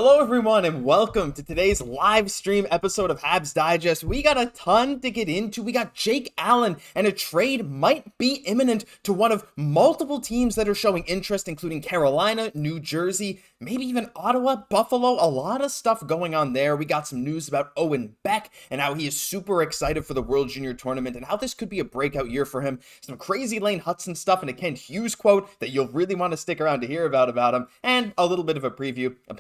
Hello everyone and welcome to today's live stream episode of Habs Digest. We got a ton to get into. We got Jake Allen, and a trade might be imminent to one of multiple teams that are showing interest, including Carolina, New Jersey, maybe even Ottawa, Buffalo. A lot of stuff going on there. We got some news about Owen Beck and how he is super excited for the World Junior Tournament and how this could be a breakout year for him. Some crazy Lane Hutson stuff and a Ken Hughes quote that you'll really want to stick around to hear about him, and a little bit of a preview of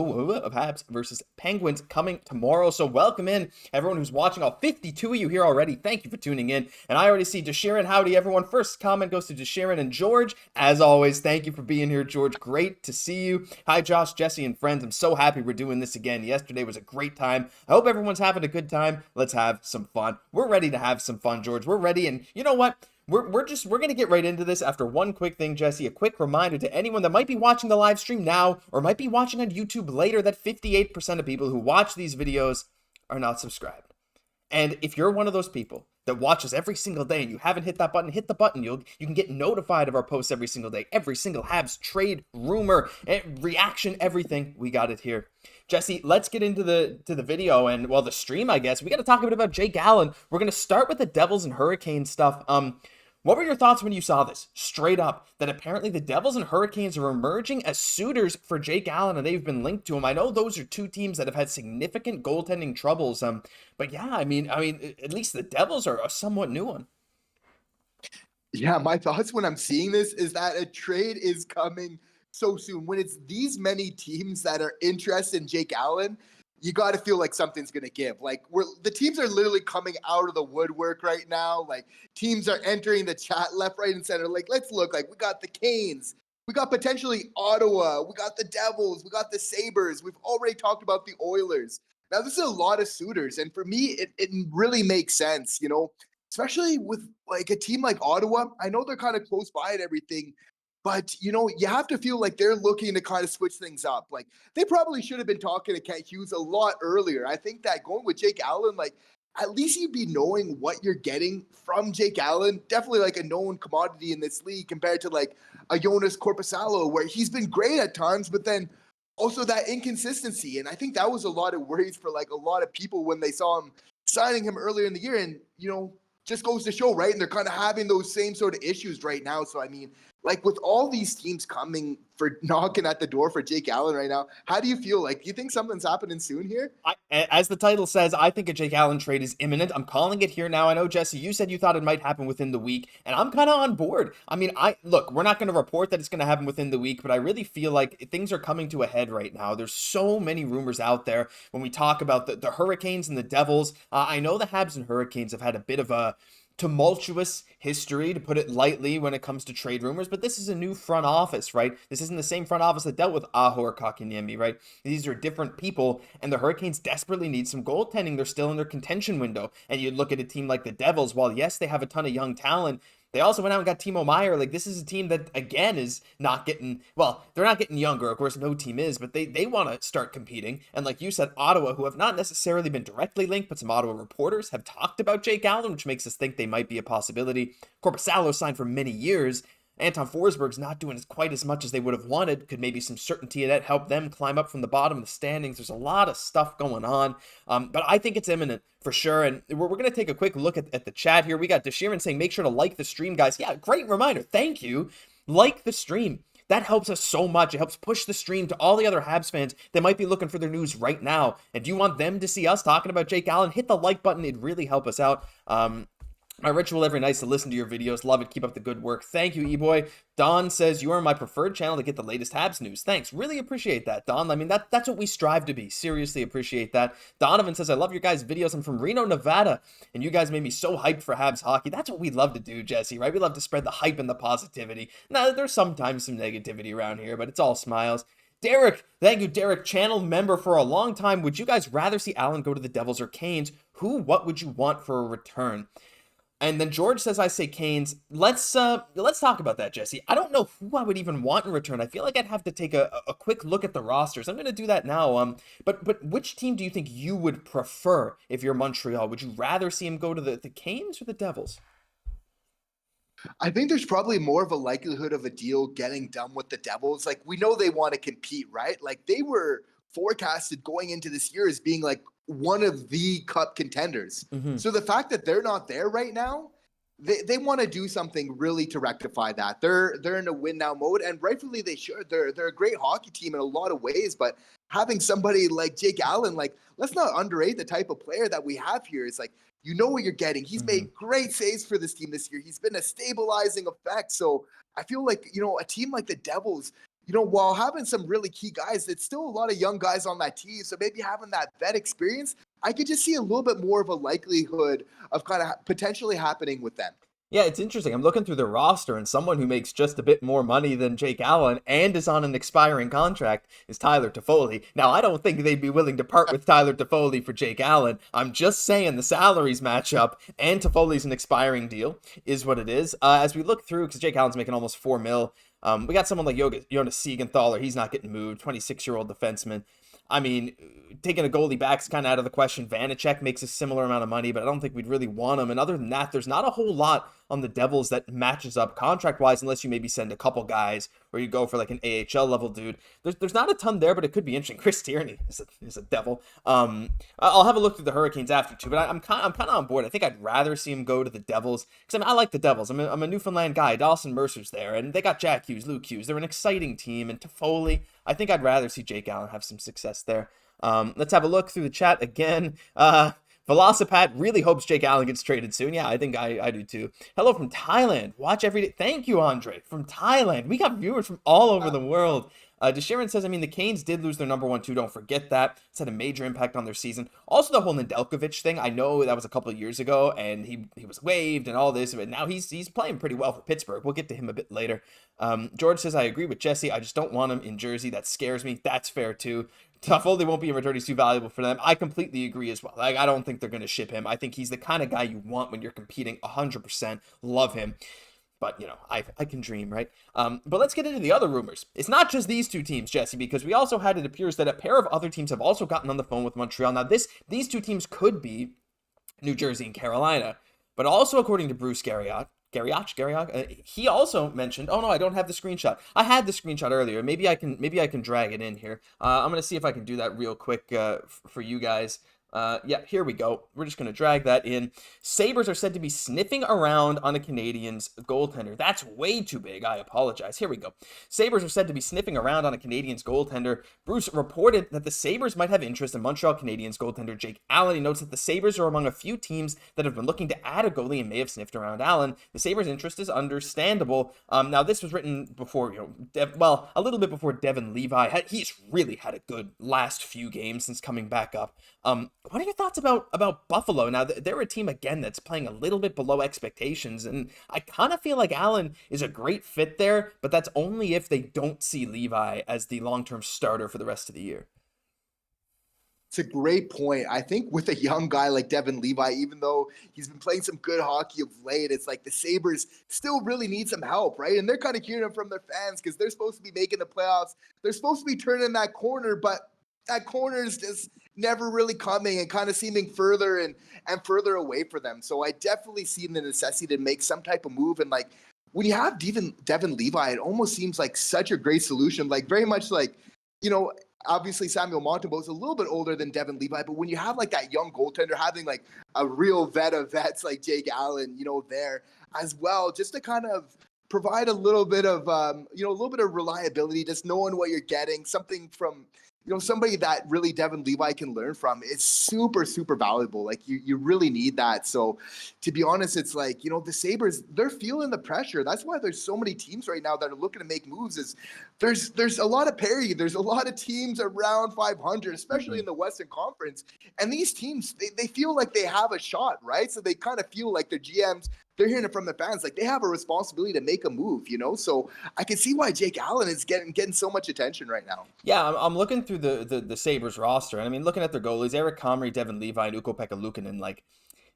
Habs versus Penguins coming tomorrow. So welcome in everyone who's watching. All 52 of you here already. Thank you for tuning in. And I already see Desharon. Howdy everyone. First comment goes to Desharon and George. As always, thank you for being here, George. Great to see you. Hi Josh, Jesse, and friends. I'm so happy we're doing this again. Yesterday was a great time. I hope everyone's having a good time. Let's have some fun. We're ready to have some fun, George. We're ready, and you know what? We're going to get right into this after one quick thing, Jesse. A quick reminder to anyone that might be watching the live stream now or might be watching on YouTube later that 58% of people who watch these videos are not subscribed. And if you're one of those people that watches every single day and you haven't hit that button, hit the button. You can get notified of our posts every single day. Every single Habs trade, rumor, reaction, everything. We got it here. Jesse, let's get into the video and, well, the stream, I guess. We got to talk a bit about Jake Allen. We're going to start with the Devils and Hurricanes stuff. What were your thoughts when you saw this? Straight up, that apparently the Devils and Hurricanes are emerging as suitors for Jake Allen, and they've been linked to him. I know those are two teams that have had significant goaltending troubles. But yeah, I mean, at least the Devils are a somewhat new one. Yeah, my thoughts when I'm seeing this is that a trade is coming so soon. When it's these many teams that are interested in Jake Allen, you got to feel like something's going to give. Like, the teams are literally coming out of the woodwork right now. Like, teams are entering the chat left, right, and center. Like, let's look. Like, we got the Canes. We got potentially Ottawa. We got the Devils. We got the Sabres. We've already talked about the Oilers. Now, this is a lot of suitors. And for me, it really makes sense, you know, especially with, like, a team like Ottawa. I know they're kind of close by and everything, but, you know, you have to feel like they're looking to kind of switch things up. Like, they probably should have been talking to Ken Hughes a lot earlier. I think that going with Jake Allen, like, at least you'd be knowing what you're getting from Jake Allen. Definitely, like, a known commodity in this league compared to, like, a Jonas Korpisalo, where he's been great at times, but then also that inconsistency. And I think that was a lot of worries for, like, a lot of people when they saw him signing him earlier in the year. And, you know, just goes to show, right? And they're kind of having those same sort of issues right now. So, I mean, like, with all these teams coming for knocking at the door for Jake Allen right now, how do you feel? Like, do you think something's happening soon here? As the title says, I think a Jake Allen trade is imminent. I'm calling it here now. I know, Jesse, you said you thought it might happen within the week, and I'm kind of on board. I mean, look, we're not going to report that it's going to happen within the week, but I really feel like things are coming to a head right now. There's so many rumors out there when we talk about the Hurricanes and the Devils. I know the Habs and Hurricanes have had a bit of a tumultuous history, to put it lightly, when it comes to trade rumors, but this is a new front office, right? This isn't the same front office that dealt with Aho or Kotkaniemi, right? These are different people, and the Hurricanes desperately need some goaltending. They're still in their contention window, and you look at a team like the Devils, while yes, they have a ton of young talent, they also went out and got Timo Meier. Like, this is a team that, again, is not getting, well, they're not getting younger. Of course, no team is, but they want to start competing. And like you said, Ottawa, who have not necessarily been directly linked, but some Ottawa reporters have talked about Jake Allen, which makes us think they might be a possibility. Korpisalo signed for many years. Anton Forsberg's not doing quite as much as they would have wanted. Could maybe some certainty of that help them climb up from the bottom of the standings. There's a lot of stuff going on, but I think it's imminent for sure. And we're going to take a quick look at the chat here. We got Desharon saying, make sure to like the stream, guys. Yeah, great reminder. Thank you. Like the stream. That helps us so much. It helps push the stream to all the other Habs fans that might be looking for their news right now. And do you want them to see us talking about Jake Allen? Hit the like button. It'd really help us out. My ritual every night is to listen to your videos. Love it. Keep up the good work. Thank you, E-Boy. Don says, you are my preferred channel to get the latest Habs news. Thanks. Really appreciate that, Don. I mean, that's what we strive to be. Seriously appreciate that. Donovan says, I love your guys' videos. I'm from Reno, Nevada, and you guys made me so hyped for Habs hockey. That's what we love to do, Jesse, right? We love to spread the hype and the positivity. Now, there's sometimes some negativity around here, but it's all smiles. Derek, thank you, Derek, channel member for a long time. Would you guys rather see Allen go to the Devils or Canes? What would you want for a return? And then George says, I say Canes. Let's talk about that, Jesse. I don't know who I would even want in return. I feel like I'd have to take a quick look at the rosters. I'm going to do that now. But which team do you think you would prefer if you're Montreal? Would you rather see him go to the Canes or the Devils? I think there's probably more of a likelihood of a deal getting done with the Devils. Like, we know they want to compete, right? Like, they were forecasted going into this year as being like one of the cup contenders. Mm-hmm. So the fact that they're not there right now, they want to do something really to rectify that. They're in a win now mode, and rightfully they should. They're a great hockey team in a lot of ways, but having somebody like Jake Allen, like, let's not underrate the type of player that we have here. It's like, you know what you're getting. He's made great saves for this team this year. He's been a stabilizing effect. So I feel like, a team like the Devils, while having some really key guys, it's still a lot of young guys on that team. So maybe having that vet experience, I could just see a little bit more of a likelihood of kind of potentially happening with them. Yeah, it's interesting. I'm looking through the roster, and someone who makes just a bit more money than Jake Allen and is on an expiring contract is Tyler Toffoli. Now, I don't think they'd be willing to part with Tyler Toffoli for Jake Allen. I'm just saying the salaries match up, and Toffoli's an expiring deal is what it is. As we look through, because Jake Allen's making almost $4 million, we got someone like Jonas Siegenthaler. He's not getting moved, 26-year-old defenseman. I mean, taking a goalie back is kind of out of the question. Vanacek makes a similar amount of money, but I don't think we'd really want him. And other than that, there's not a whole lot on the Devils that matches up contract-wise, unless you maybe send a couple guys or you go for like an AHL level dude. There's not a ton there, but it could be interesting. Chris Tierney is a Devil. I'll have a look through the Hurricanes after too, but I'm kind of on board. I think I'd rather see him go to the Devils because I like the Devils. I'm a Newfoundland guy. Dawson Mercer's there, and they got Jack Hughes, Luke Hughes. They're an exciting team, and Toffoli. I think I'd rather see Jake Allen have some success there. Let's have a look through the chat again. Velocipat really hopes Jake Allen gets traded soon. Yeah, I think I do too. Hello from Thailand. Watch every day. Thank you, Andre, from Thailand. We got viewers from all over the world. DeSharon says, the Canes did lose their number one too. Don't forget that. It's had a major impact on their season. Also, the whole Nedeljkovic thing. I know that was a couple of years ago, and he was waived and all this, but now he's playing pretty well for Pittsburgh. We'll get to him a bit later. George says, I agree with Jesse. I just don't want him in Jersey. That scares me. That's fair too. Toffoli won't be in return. He's too valuable for them. I completely agree as well. Like, I don't think they're going to ship him. I think he's the kind of guy you want when you're competing 100%. Love him. But, I can dream, right? But let's get into the other rumors. It's not just these two teams, Jesse, because we also had, it appears that a pair of other teams have also gotten on the phone with Montreal. Now, these two teams could be New Jersey and Carolina, but also according to Bruce Garriott, he also mentioned, oh no, I don't have the screenshot. I had the screenshot earlier. Maybe I can drag it in here. I'm going to see if I can do that real quick for you guys. Yeah, here we go. We're just going to drag that in. Sabres are said to be sniffing around on a Canadiens goaltender. That's way too big. I apologize. Here we go. Sabres are said to be sniffing around on a Canadiens goaltender. Bruce reported that the Sabres might have interest in Montreal Canadiens goaltender Jake Allen. He notes that the Sabres are among a few teams that have been looking to add a goalie and may have sniffed around Allen. The Sabres' interest is understandable. Now, this was written before, a little bit before Devin Levi. He's really had a good last few games since coming back up. What are your thoughts about Buffalo? Now, they're a team, again, that's playing a little bit below expectations, and I kind of feel like Allen is a great fit there, but that's only if they don't see Levi as the long-term starter for the rest of the year. It's a great point. I think with a young guy like Devin Levi, even though he's been playing some good hockey of late, it's like the Sabres still really need some help, right? And they're kind of hearing it from their fans because they're supposed to be making the playoffs. They're supposed to be turning that corner, but that corner is just never really coming and kind of seeming further and further away for them. So I definitely see the necessity to make some type of move. And like when you have Devin Levi, it almost seems like such a great solution. Like very much like, obviously Samuel Montembeault is a little bit older than Devin Levi, but when you have like that young goaltender, having like a real vet of vets like Jake Allen, there as well, just to kind of provide a little bit of, a little bit of reliability, just knowing what you're getting, something from, somebody that really Devin Levi can learn from. It's super, super valuable. Like you really need that. So to be honest, it's like, the Sabres, they're feeling the pressure. That's why there's so many teams right now that are looking to make moves. Is there's a lot of parity. There's a lot of teams around 500, especially in the Western Conference. And these teams, they feel like they have a shot, right? So they kind of feel like their GMs, they're hearing it from the fans, like they have a responsibility to make a move, So I can see why Jake Allen is getting so much attention right now. Yeah, I'm looking through the Sabres roster, and looking at their goalies, Eric Comrie, Devin Levi, and Ukko-Pekka Luukkonen,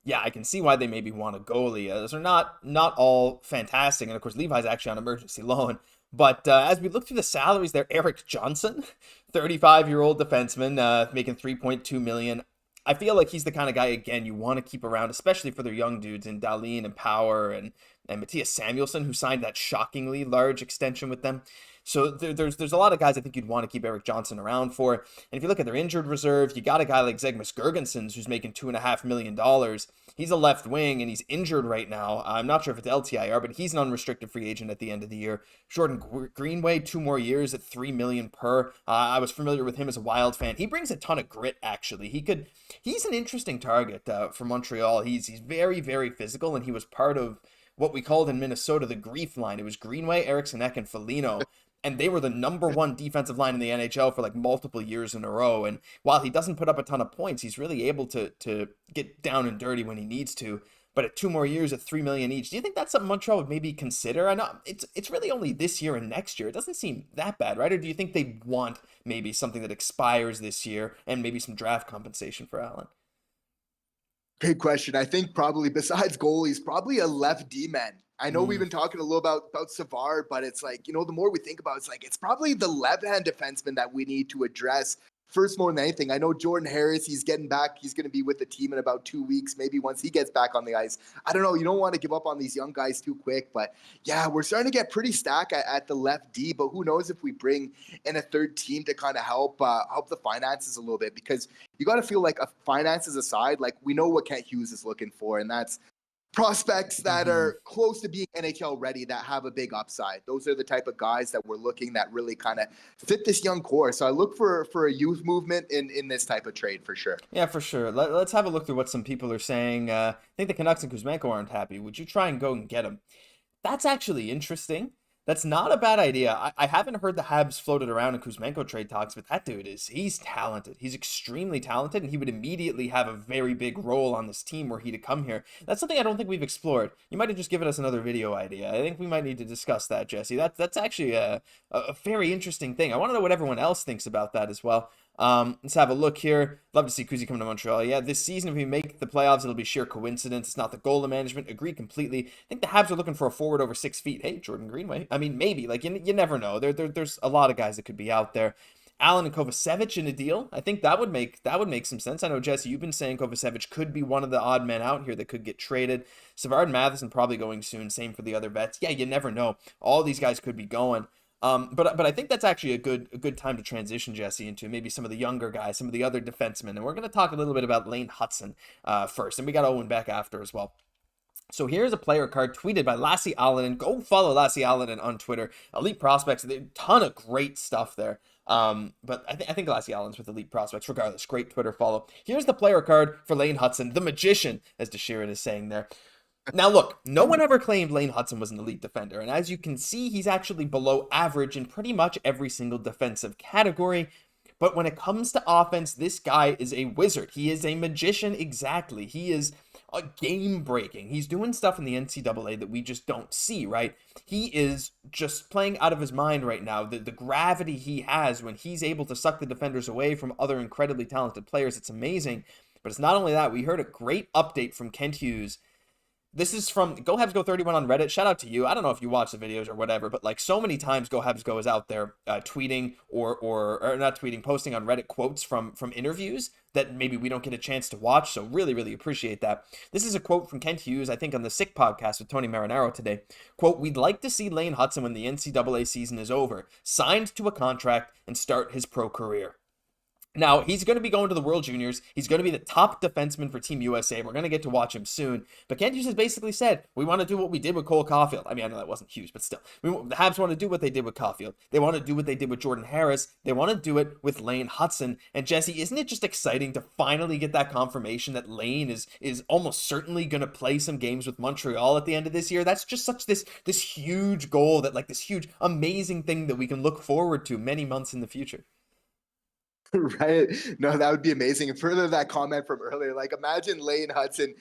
yeah, I can see why they maybe want a goalie. Those are not all fantastic, and of course Levi's actually on emergency loan. But as we look through the salaries there, Eric Johnson, 35-year-old defenseman, making $3.2 million. I feel like he's the kind of guy, again, you want to keep around, especially for their young dudes in Dahlin and Power and Matthias Samuelsson, who signed that shockingly large extension with them. So there's a lot of guys I think you'd want to keep Erik Johnson around for. And if you look at their injured reserve, you got a guy like Zegmas Girgensons who's making $2.5 million. He's a left wing and he's injured right now. I'm not sure if it's LTIR, but he's an unrestricted free agent at the end of the year. Jordan Greenway, 2 more years at $3 million per. I was familiar with him as a Wild fan. He brings a ton of grit, actually. He's an interesting target for Montreal. He's very, very physical, and he was part of what we called in Minnesota the grief line. It was Greenway, Eriksson Ek, and Foligno. And they were the #1 defensive line in the NHL for like multiple years in a row. And while he doesn't put up a ton of points, he's really able to get down and dirty when he needs to. But at 2 more years at $3 million each, do you think that's something Montreal would maybe consider? I know it's really only this year and next year. It doesn't seem that bad, right? Or do you think they'd want maybe something that expires this year and maybe some draft compensation for Allen? Great question. I think probably besides goalies, probably a left D-man. I know we've been talking a little about Savard, but it's like, the more we think about it, it's like, it's probably the left-hand defenseman that we need to address first more than anything. I know Jordan Harris, he's getting back. He's going to be with the team in about 2 weeks, maybe once he gets back on the ice. I don't know. You don't want to give up on these young guys too quick, but yeah, we're starting to get pretty stacked at the left D, but who knows if we bring in a third team to kind of help the finances a little bit, because you got to feel like finances aside, like we know what Kent Hughes is looking for, and that's prospects that are close to being NHL ready, that have a big upside. Those are the type of guys that we're looking that really kind of fit this young core. So I look for a youth movement in this type of trade for sure. Yeah, for sure. Let's have a look through what some people are saying. I think the Canucks and Kuzmenko aren't happy. Would you try and go and get him? That's actually interesting. That's not a bad idea. I haven't heard the Habs floated around in Kuzmenko trade talks, but that dude he's talented. He's extremely talented, and he would immediately have a very big role on this team were he to come here. That's something I don't think we've explored. You might have just given us another video idea. I think we might need to discuss that, Jesse. That's actually a very interesting thing. I want to know what everyone else thinks about that as well. Let's have a look here. Love to see Kuzi come to Montreal. Yeah, this season, if we make the playoffs, it'll be sheer coincidence. It's not the goal of management. Agree completely. I think the Habs are looking for a forward over 6 feet. Hey, Jordan Greenway. I mean, maybe. Like, you never know. There's a lot of guys that could be out there. Allen and Kovacevic in a deal. I think that would make some sense. I know, Jesse, you've been saying Kovacevic could be one of the odd men out here that could get traded. Savard and Matheson probably going soon. Same for the other vets. Yeah, you never know. All these guys could be going. But I think that's actually a good time to transition, Jesse, into maybe some of the younger guys, some of the other defensemen. And we're going to talk a little bit about Lane Hutson first. And we got Owen Beck after as well. So here's a player card tweeted by Lassie Allen. Go follow Lassie Allen on Twitter. Elite Prospects, a ton of great stuff there. But I think Lassie Allen's with Elite Prospects. Regardless, great Twitter follow. Here's the player card for Lane Hutson, the magician, as DeSheeran is saying there. Now, look, no one ever claimed Lane Hutson was an elite defender, and as you can see, he's actually below average in pretty much every single defensive category. But when it comes to offense, this guy is a wizard. He is a magician, exactly. He is a game-breaking. He's doing stuff in the NCAA that we just don't see, right? He is just playing out of his mind right now. The gravity he has when he's able to suck the defenders away from other incredibly talented players, it's amazing. But it's not only that. We heard a great update from Kent Hughes. This is from Go Habs Go 31 on Reddit. Shout out to you. I don't know if you watch the videos or whatever, but like so many times Go Habs Go is out there tweeting or not tweeting, posting on Reddit quotes from interviews that maybe we don't get a chance to watch. So really, really appreciate that. This is a quote from Kent Hughes, I think on the Sick podcast with Tony Marinaro today. Quote, "We'd like to see Lane Hutson when the NCAA season is over, signed to a contract and start his pro career." Now, he's going to be going to the World Juniors. He's going to be the top defenseman for Team USA. We're going to get to watch him soon. But Kent Hughes has basically said, we want to do what we did with Cole Caufield. I mean, I know that wasn't Hughes, but still. The Habs want to do what they did with Caufield. They want to do what they did with Jordan Harris. They want to do it with Lane Hutson. And Jesse, isn't it just exciting to finally get that confirmation that Lane is almost certainly going to play some games with Montreal at the end of this year? That's just such this huge goal, that like this huge, amazing thing that we can look forward to many months in the future. Right. No, that would be amazing. And further that comment from earlier, like imagine Lane Hutson,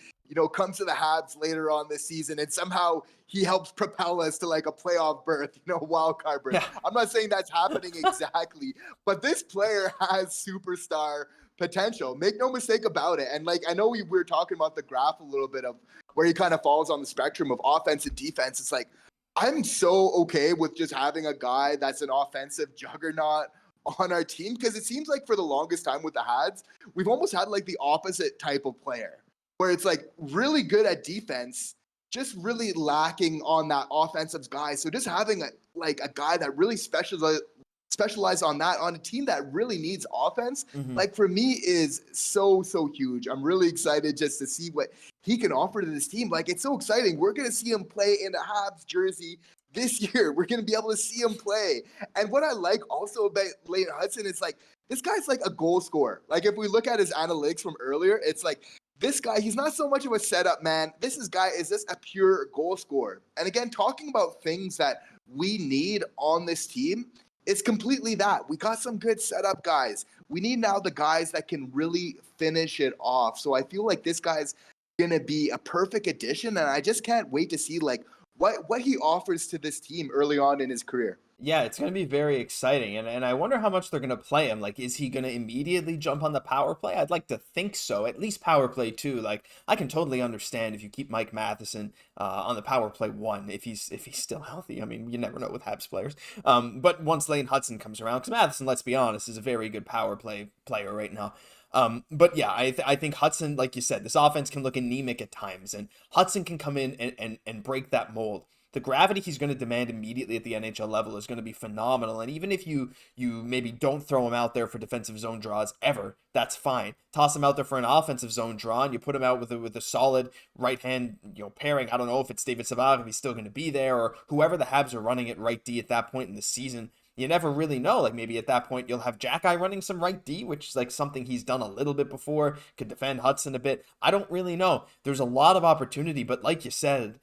comes to the Habs later on this season and somehow he helps propel us to like a playoff berth, wild card berth. Yeah. I'm not saying that's happening exactly, but this player has superstar potential. Make no mistake about it. And like, I know we were talking about the graph a little bit of where he kind of falls on the spectrum of offense and defense. It's like, I'm so okay with just having a guy that's an offensive juggernaut on our team, because it seems like for the longest time with the Habs, we've almost had like the opposite type of player where it's like really good at defense just really lacking on that offensive guy. So just having a guy that really specialize on that on a team that really needs offense, like for me is so huge. I'm really excited just to see what he can offer to this team. Like it's so exciting. We're gonna see him play in a Habs jersey this year. We're gonna be able to see him play. And what I like also about Leighton Hutson is like this guy's like a goal scorer. Like if we look at his analytics from earlier, it's like this guy, he's not so much of a setup man. This guy is just a pure goal scorer. And again, talking about things that we need on this team, it's completely that. We got some good setup guys. We need now the guys that can really finish it off. So I feel like this guy's going to be a perfect addition, and I just can't wait to see like what he offers to this team early on in his career. Yeah, it's going to be very exciting. And I wonder how much they're going to play him. Like, is he going to immediately jump on the power play? I'd like to think so. At least power play 2. Like, I can totally understand if you keep Mike Matheson on the power play 1, if he's still healthy. I mean, you never know with Habs players. But once Leighton Hutson comes around, because Matheson, let's be honest, is a very good power play player right now. But yeah, I think Hutson, like you said, this offense can look anemic at times, and Hutson can come in and break that mold. The gravity he's going to demand immediately at the NHL level is going to be phenomenal. And even if you maybe don't throw him out there for defensive zone draws ever, that's fine. Toss him out there for an offensive zone draw, and you put him out with a solid right hand pairing. I don't know if it's David Savard, if he's still going to be there, or whoever the Habs are running at right D at that point in the season. You never really know. Like maybe at that point you'll have Xhekaj running some right D, which is like something he's done a little bit before, could defend Hutson a bit. I don't really know. There's a lot of opportunity, but like you said,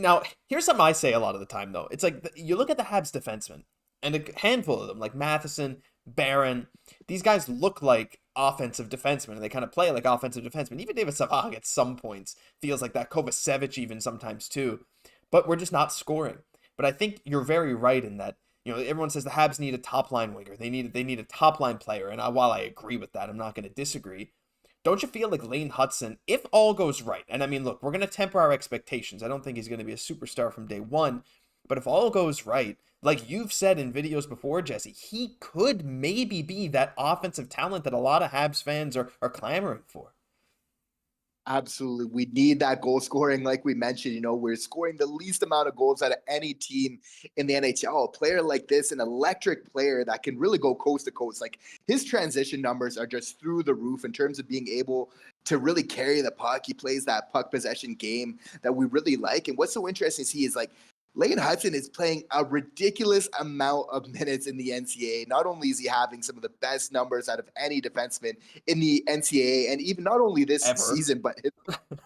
now here's something I say a lot of the time though. It's like you look at the Habs defensemen, and a handful of them, like Matheson, Barron, these guys look like offensive defensemen, and they kind of play like offensive defensemen. Even David Savard at some points feels like that. Kovacevic even sometimes too, but we're just not scoring. But I think you're very right in that. Everyone says the Habs need a top line winger. They need a top line player, and while I agree with that, I'm not going to disagree. Don't you feel like Leighton Hutson, if all goes right, and I mean, look, we're going to temper our expectations. I don't think he's going to be a superstar from day one, but if all goes right, like you've said in videos before, Jesse, he could maybe be that offensive talent that a lot of Habs fans are clamoring for. Absolutely. We need that goal scoring. Like we mentioned, we're scoring the least amount of goals out of any team in the NHL. A player like this, an electric player that can really go coast to coast. Like his transition numbers are just through the roof in terms of being able to really carry the puck. He plays that puck possession game that we really like. And what's so interesting to see is like Leighton Hutson is playing a ridiculous amount of minutes in the NCAA. Not only is he having some of the best numbers out of any defenseman in the NCAA, and even not only this season, but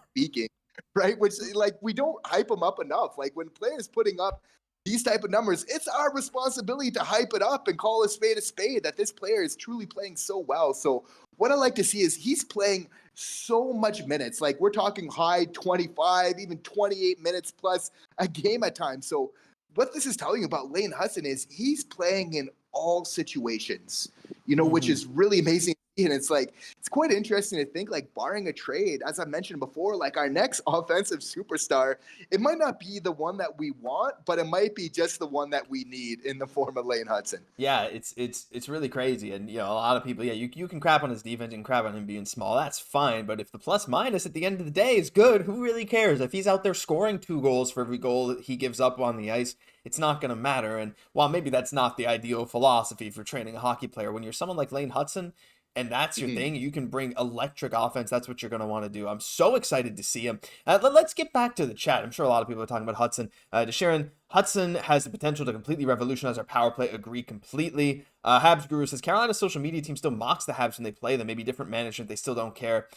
speaking, right? Which like we don't hype him up enough. Like when players putting up these type of numbers, it's our responsibility to hype it up and call a spade that this player is truly playing so well. So what I like to see is he's playing so much minutes. Like we're talking high 25, even 28 minutes plus a game at times. So what this is telling you about Leighton Hutson is he's playing in all situations, which is really amazing. And it's like, it's quite interesting to think, like, barring a trade, as I mentioned before, like our next offensive superstar, it might not be the one that we want, but it might be just the one that we need in the form of Leighton Hutson. Yeah, it's really crazy. And, a lot of people, you can crap on his defense, you can crap on him being small. That's fine. But if the plus minus at the end of the day is good, who really cares? If he's out there scoring 2 goals for every goal that he gives up on the ice, it's not going to matter. And while maybe that's not the ideal philosophy for training a hockey player, when you're someone like Leighton Hutson, and that's your thing, you can bring electric offense. That's what you're going to want to do. I'm so excited to see him. Let's get back to the chat. I'm sure a lot of people are talking about Hutson. To Sharon, Hutson has the potential to completely revolutionize our power play. Agree completely. Habs Guru says, Carolina's social media team still mocks the Habs when they play them. Maybe different management. They still don't care.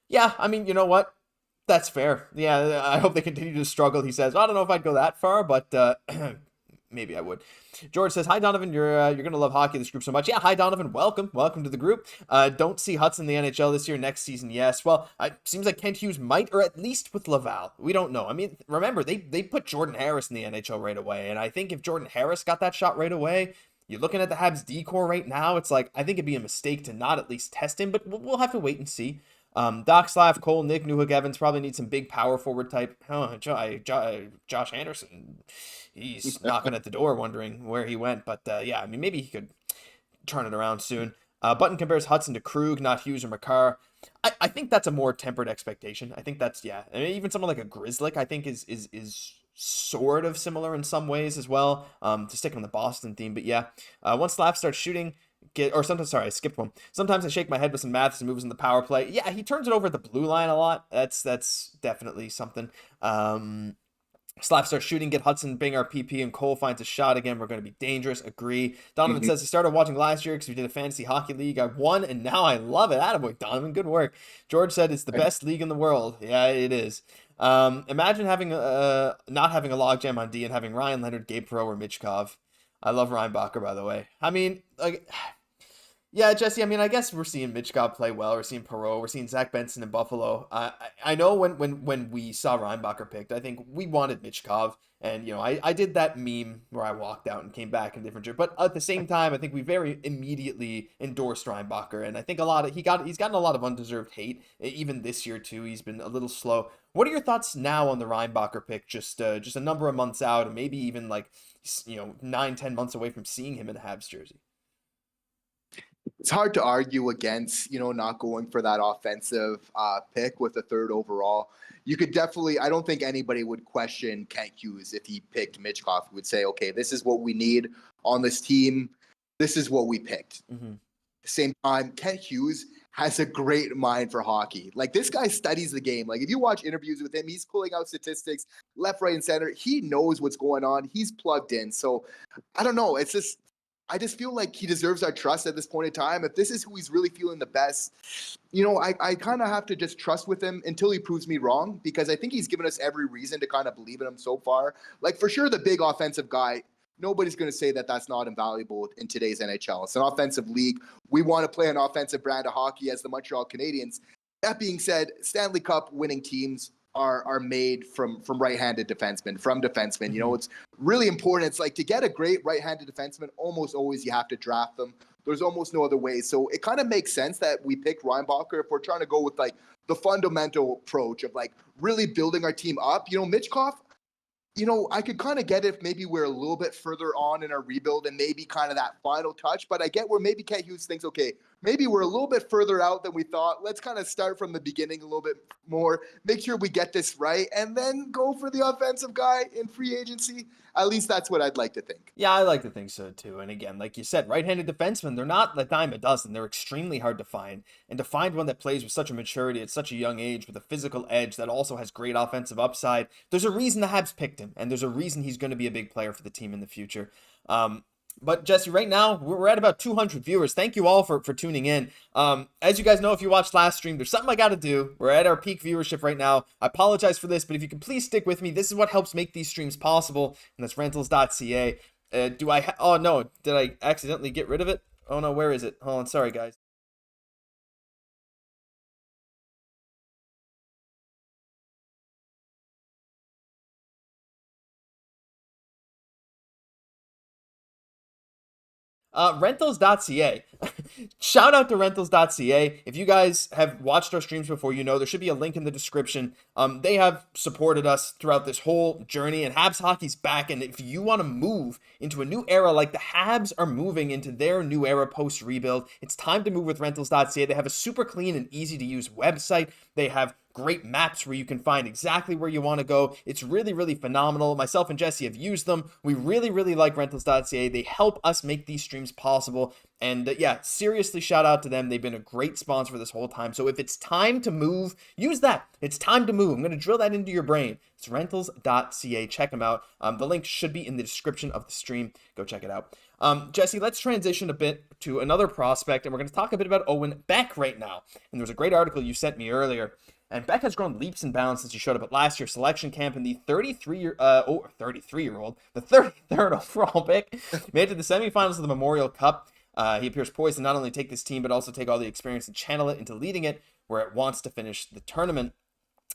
Yeah, I mean, you know what? That's fair. Yeah, I hope they continue to struggle. He says, well, I don't know if I'd go that far, but maybe I would. George says, hi, Donovan. You're going to love hockey, this group so much. Yeah, hi, Donovan. Welcome to the group. Don't see Hutson in the NHL this year, next season. Yes. Well, it seems like Kent Hughes might, or at least with Laval. We don't know. I mean, remember, they put Jordan Harris in the NHL right away. And I think if Jordan Harris got that shot right away, you're looking at the Habs D-core right now. It's like, I think it'd be a mistake to not at least test him, but we'll have to wait and see. Dach, Slav, Cole, Nick, Newhook, Evans probably need some big power forward type. Josh Anderson, he's knocking at the door wondering where he went. But yeah, I mean, maybe he could turn it around soon. Button compares Hutson to Krug, not Hughes or Makar. I think that's a more tempered expectation. I think that's, yeah. I mean, even someone like a Grizzlick, I think is sort of similar in some ways as well. To stick on the Boston theme, but yeah, once Slaf starts shooting, I skipped one. Sometimes I shake my head with some Matheson moves in the power play. Yeah, he turns it over at the blue line a lot. That's definitely something. Slap starts shooting, get Hutson, bang our PP, and Cole finds a shot again. We're going to be dangerous. Agree. Donovan says he started watching last year because we did a fantasy hockey league. I won, and now I love it. Attaboy, Donovan. Good work. George said it's the best league in the world. Yeah, it is. Imagine having not having a logjam on D and having Ryan Leonard, Gabe Perreault, or Michkov. I love Reinbacher, by the way. I mean, like, yeah, Jesse, I mean, I guess we're seeing Michkov play well. We're seeing Perreault. We're seeing Zach Benson in Buffalo. I know when we saw Reinbacher picked, I think we wanted Michkov. And, you know, I did that meme where I walked out and came back in a different jersey. But at the same time, I think we very immediately endorsed Reinbacher. And I think he's gotten a lot of undeserved hate, even this year, too. He's been a little slow. What are your thoughts now on the Reinbacher pick? Just a number of months out, and maybe even like, 9-10 months away from seeing him in a Habs jersey. It's hard to argue against, not going for that offensive pick with the third overall. You could definitely, I don't think anybody would question Kent Hughes if he picked Michkov. He would say, okay, this is what we need on this team. This is what we picked. Mm-hmm. At the same time, Kent Hughes has a great mind for hockey. Like, this guy studies the game. Like, if you watch interviews with him, he's pulling out statistics left, right, and center. He knows what's going on. He's plugged in. So I don't know. I just feel like he deserves our trust at this point in time. If this is who he's really feeling the best, I kind of have to just trust with him until he proves me wrong, because I think he's given us every reason to kind of believe in him so far. Like, for sure, the big offensive guy, nobody's going to say that that's not invaluable in today's NHL. It's an offensive league. We want to play an offensive brand of hockey as the Montreal Canadiens. That being said, Stanley Cup winning teams are made from right-handed defensemen, from defensemen. It's really important. It's like, to get a great right-handed defenseman, almost always you have to draft them. There's almost no other way. So it kind of makes sense that we picked Reinbacher if we're trying to go with like the fundamental approach of like really building our team up. Michkov, I could kind of get it if maybe we're a little bit further on in our rebuild and maybe kind of that final touch. But I get where maybe Kent Hughes thinks, okay, maybe we're a little bit further out than we thought. Let's kind of start from the beginning a little bit more, make sure we get this right, and then go for the offensive guy in free agency. At least that's what I'd like to think. Yeah, I like to think so too. And again, like you said, right-handed defensemen, they're not a dime a dozen. They're extremely hard to find. And to find one that plays with such a maturity at such a young age with a physical edge that also has great offensive upside, there's a reason the Habs picked him. And there's a reason he's going to be a big player for the team in the future. But Jesse, right now, we're at about 200 viewers. Thank you all for tuning in. As you guys know, if you watched last stream, there's something I got to do. We're at our peak viewership right now. I apologize for this, but if you can please stick with me, this is what helps make these streams possible, and that's rentals.ca. Oh, no. Did I accidentally get rid of it? Oh, no. Where is it? Hold on. Sorry, guys. Rentals.ca. Shout out to rentals.ca. If you guys have watched our streams before, there should be a link in the description. They have supported us throughout this whole journey, and Habs hockey's back. And if you want to move into a new era, like the Habs are moving into their new era post rebuild, it's time to move with rentals.ca. They have a super clean and easy to use website. They have great maps where you can find exactly where you want to go. It's really, really phenomenal. Myself and Jesse have used them. We really, really like rentals.ca. They help us make these streams possible. And yeah, seriously, shout out to them. They've been a great sponsor for this whole time. So if it's time to move, use that. It's time to move. I'm going to drill that into your brain. It's rentals.ca. Check them out. The link should be in the description of the stream. Go check it out. Jesse, let's transition a bit to another prospect, and we're going to talk a bit about Owen Beck right now. And there was a great article you sent me earlier. And Beck has grown leaps and bounds since he showed up at last year's selection camp, in the 33-year-old, the 33rd overall pick, made it to the semifinals of the Memorial Cup. He appears poised to not only take this team, but also take all the experience and channel it into leading it where it wants to finish the tournament.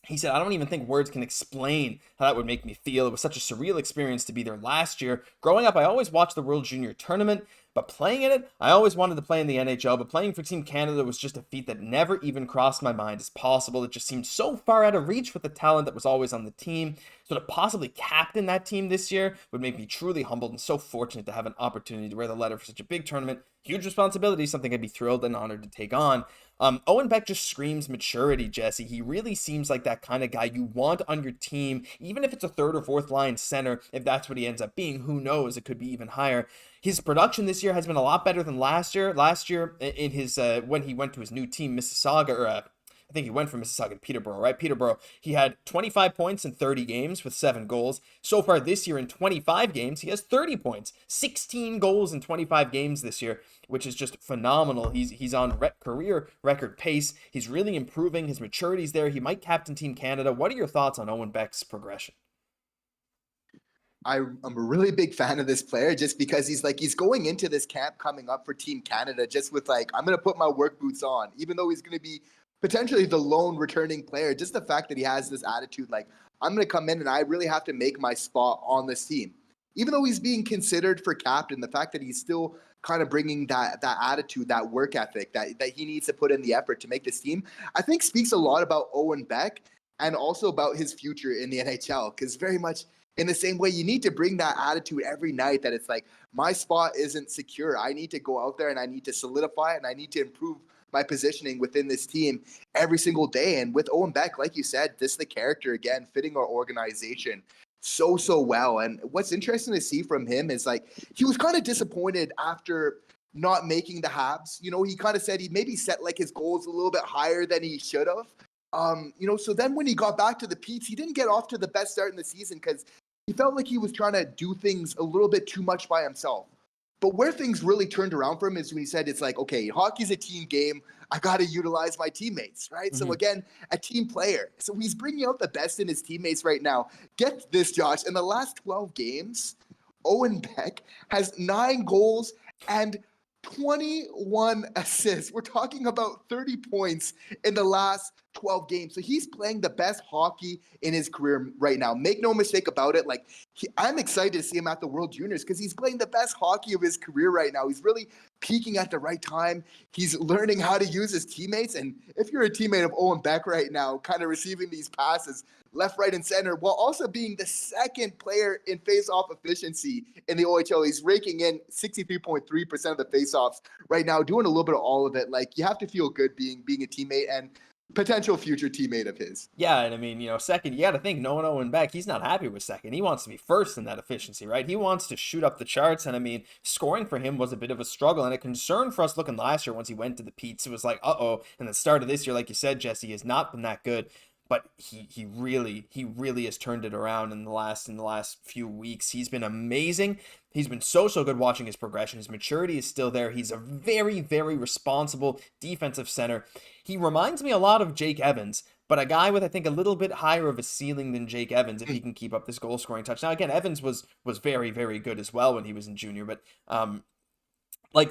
He said, I don't even think words can explain how that would make me feel. It was such a surreal experience to be there last year. Growing up, I always watched the World Junior Tournament, but playing in it, I always wanted to play in the NHL, but playing for Team Canada was just a feat that never even crossed my mind as possible. It just seemed so far out of reach with the talent that was always on the team. So to possibly captain that team this year would make me truly humbled and so fortunate to have an opportunity to wear the letter for such a big tournament. Huge responsibility, something I'd be thrilled and honored to take on. Owen Beck just screams maturity, Jesse. He really seems like that kind of guy you want on your team, even if it's a third or fourth line center. If that's what he ends up being, who knows? It could be even higher. His production this year has been a lot better than last year. Last year, in his when he went to his new team, Mississauga, or I think he went from Mississauga to Peterborough, right? Peterborough, he had 25 points in 30 games with 7 goals. So far this year in 25 games, he has 30 points, 16 goals in 25 games this year, which is just phenomenal. He's on career record pace. He's really improving. His maturity's there. He might captain Team Canada. What are your thoughts on Owen Beck's progression? I'm a really big fan of this player just because he's going into this camp coming up for Team Canada just with I'm going to put my work boots on, even though he's going to be potentially the lone returning player. Just the fact that he has this attitude, I'm going to come in and I really have to make my spot on this team. Even though he's being considered for captain, the fact that he's still kind of bringing that attitude, that work ethic, that he needs to put in the effort to make this team, I think speaks a lot about Owen Beck and also about his future in the NHL. Because very much in the same way, you need to bring that attitude every night that it's my spot isn't secure. I need to go out there and I need to solidify it and I need to improve my positioning within this team every single day. And with Owen Beck, like you said, this is the character, again, fitting our organization so well. And what's interesting to see from him is he was kind of disappointed after not making the Habs. He kind of said he maybe set his goals a little bit higher than he should have. So then when he got back to the Petes, he didn't get off to the best start in the season because he felt like he was trying to do things a little bit too much by himself. But where things really turned around for him is when he said, it's okay, hockey's a team game. I got to utilize my teammates, right? Mm-hmm. So again, a team player. So he's bringing out the best in his teammates right now. Get this, Josh. In the last 12 games, Owen Beck has 9 goals and 21 assists. We're talking about 30 points in the last 12 games. So he's playing the best hockey in his career right now. Make no mistake about it. I'm excited to see him at the World Juniors because he's playing the best hockey of his career right now. He's really peaking at the right time. He's learning how to use his teammates. And if you're a teammate of Owen Beck right now, kind of receiving these passes left, right, and center, while also being the second player in face-off efficiency in the OHL. He's raking in 63.3% of the face-offs right now, doing a little bit of all of it. You have to feel good being a teammate and potential future teammate of his. Yeah, and second, you got to think, knowing Owen Beck, he's not happy with second. He wants to be first in that efficiency, right? He wants to shoot up the charts, and scoring for him was a bit of a struggle and a concern for us looking last year once he went to the Petes. It was and the start of this year, like you said, Jesse, has not been that good. But he really has turned it around in the last few weeks. He's been amazing. He's been so good watching his progression. His maturity is still there. He's a very, very responsible defensive center. He reminds me a lot of Jake Evans, but a guy with, I think, a little bit higher of a ceiling than Jake Evans if he can keep up this goal scoring touch. Now, again, Evans was very, very good as well when he was in junior, but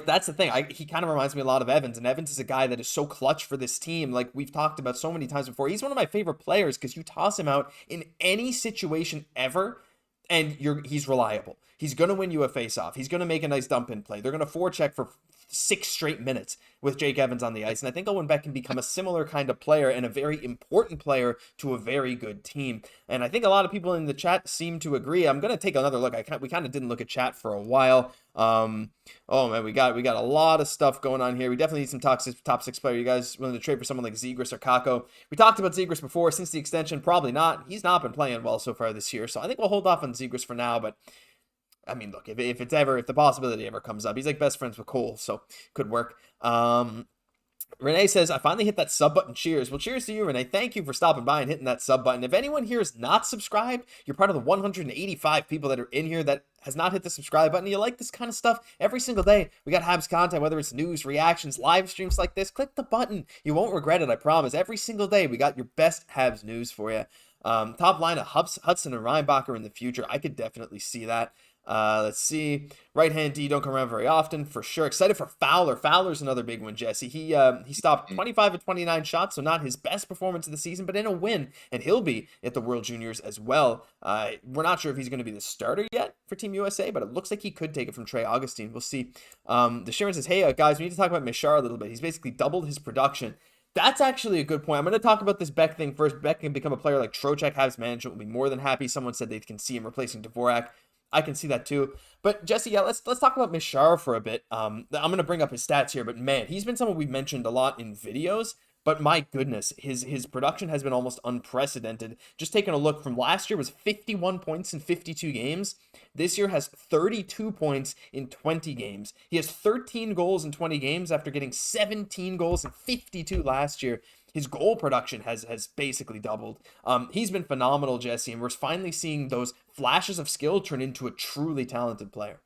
that's the thing. He kind of reminds me a lot of Evans, and Evans is a guy that is so clutch for this team. We've talked about so many times before. He's one of my favorite players because you toss him out in any situation ever, and he's reliable. He's going to win you a face-off. He's going to make a nice dump-in play. They're going to forecheck for 6 straight minutes with Jake Evans on the ice, and I think Owen Beck can become a similar kind of player and a very important player to a very good team. And I think a lot of people in the chat seem to agree. I'm going to take another look. We kind of didn't look at chat for a while. Oh man, we got a lot of stuff going on here. We definitely need some top six player. You guys willing to trade for someone like Zegras or Kakko? We talked about Zegras before. Since the extension, probably not. He's not been playing well so far this year, so I think we'll hold off on Zegras for now. But look, if the possibility ever comes up, he's best friends with Cole, so could work. Renee says, I finally hit that sub button. Cheers. Well, cheers to you, Renee. Thank you for stopping by and hitting that sub button. If anyone here is not subscribed, you're part of the 185 people that are in here that has not hit the subscribe button. You like this kind of stuff every single day. We got Habs content, whether it's news, reactions, live streams like this. Click the button. You won't regret it, I promise. Every single day, we got your best Habs news for you. Top line of Hutson and Reinbacher in the future. I could definitely see that. Let's see. Right-hand D don't come around very often, for sure. Excited for Fowler. Fowler's another big one, Jesse. He stopped 25 of 29 shots, so not his best performance of the season, but in a win, and he'll be at the World Juniors as well. We're not sure if he's going to be the starter yet for Team USA, but it looks like he could take it from Trey Augustine. We'll see. The Sharon says, hey, guys, we need to talk about Mishar a little bit. He's basically doubled his production. That's actually a good point. I'm going to talk about this Beck thing first. Beck can become a player like Trocheck. Habs management will be more than happy. Someone said they can see him replacing Dvorak. I can see that too. But Jesse, yeah, let's talk about Mishar for a bit. I'm gonna bring up his stats here, but man, he's been someone we've mentioned a lot in videos. But my goodness, his production has been almost unprecedented. Just taking a look from last year was 51 points in 52 games. This year has 32 points in 20 games. He has 13 goals in 20 games after getting 17 goals in 52 last year. His goal production has basically doubled. He's been phenomenal, Jesse, and we're finally seeing those flashes of skill turn into a truly talented player.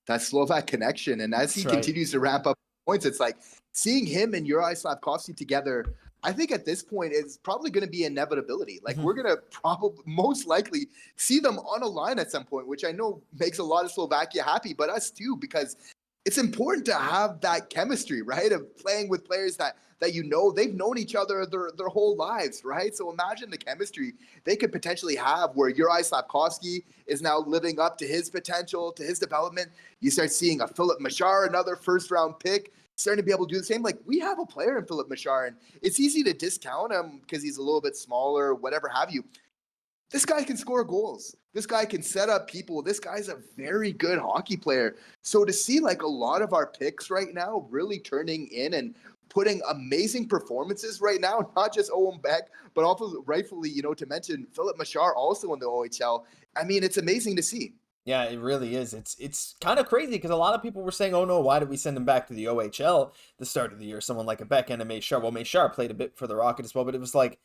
That Slovak connection, and as he continues to ramp up points, it's like seeing him and Juraj Slafkovsky together. I think at this point it's probably going to be inevitability. Like we're going to probably most likely see them on a line at some point, which I know makes a lot of Slovakia happy, but us too, because it's important to have that chemistry, right? Of playing with players that they've known each other their whole lives, right? So imagine the chemistry they could potentially have where Juraj Slafkovsky is now living up to his potential, to his development. You start seeing a Philip Machar, another first-round pick, starting to be able to do the same. Like, we have a player in Philip Machar, and it's easy to discount him because he's a little bit smaller, whatever have you. This guy can score goals. This guy can set up people. This guy's a very good hockey player. So to see like a lot of our picks right now really turning in and putting amazing performances right now, not just Owen Beck, but also rightfully, to mention Philip Machar also in the OHL. I mean, it's amazing to see. Yeah, it really is. It's kind of crazy because a lot of people were saying, oh no, why did we send him back to the OHL the start of the year? Someone like a Beck and a Machar. Well, Machar played a bit for the Rocket as well, but it was like,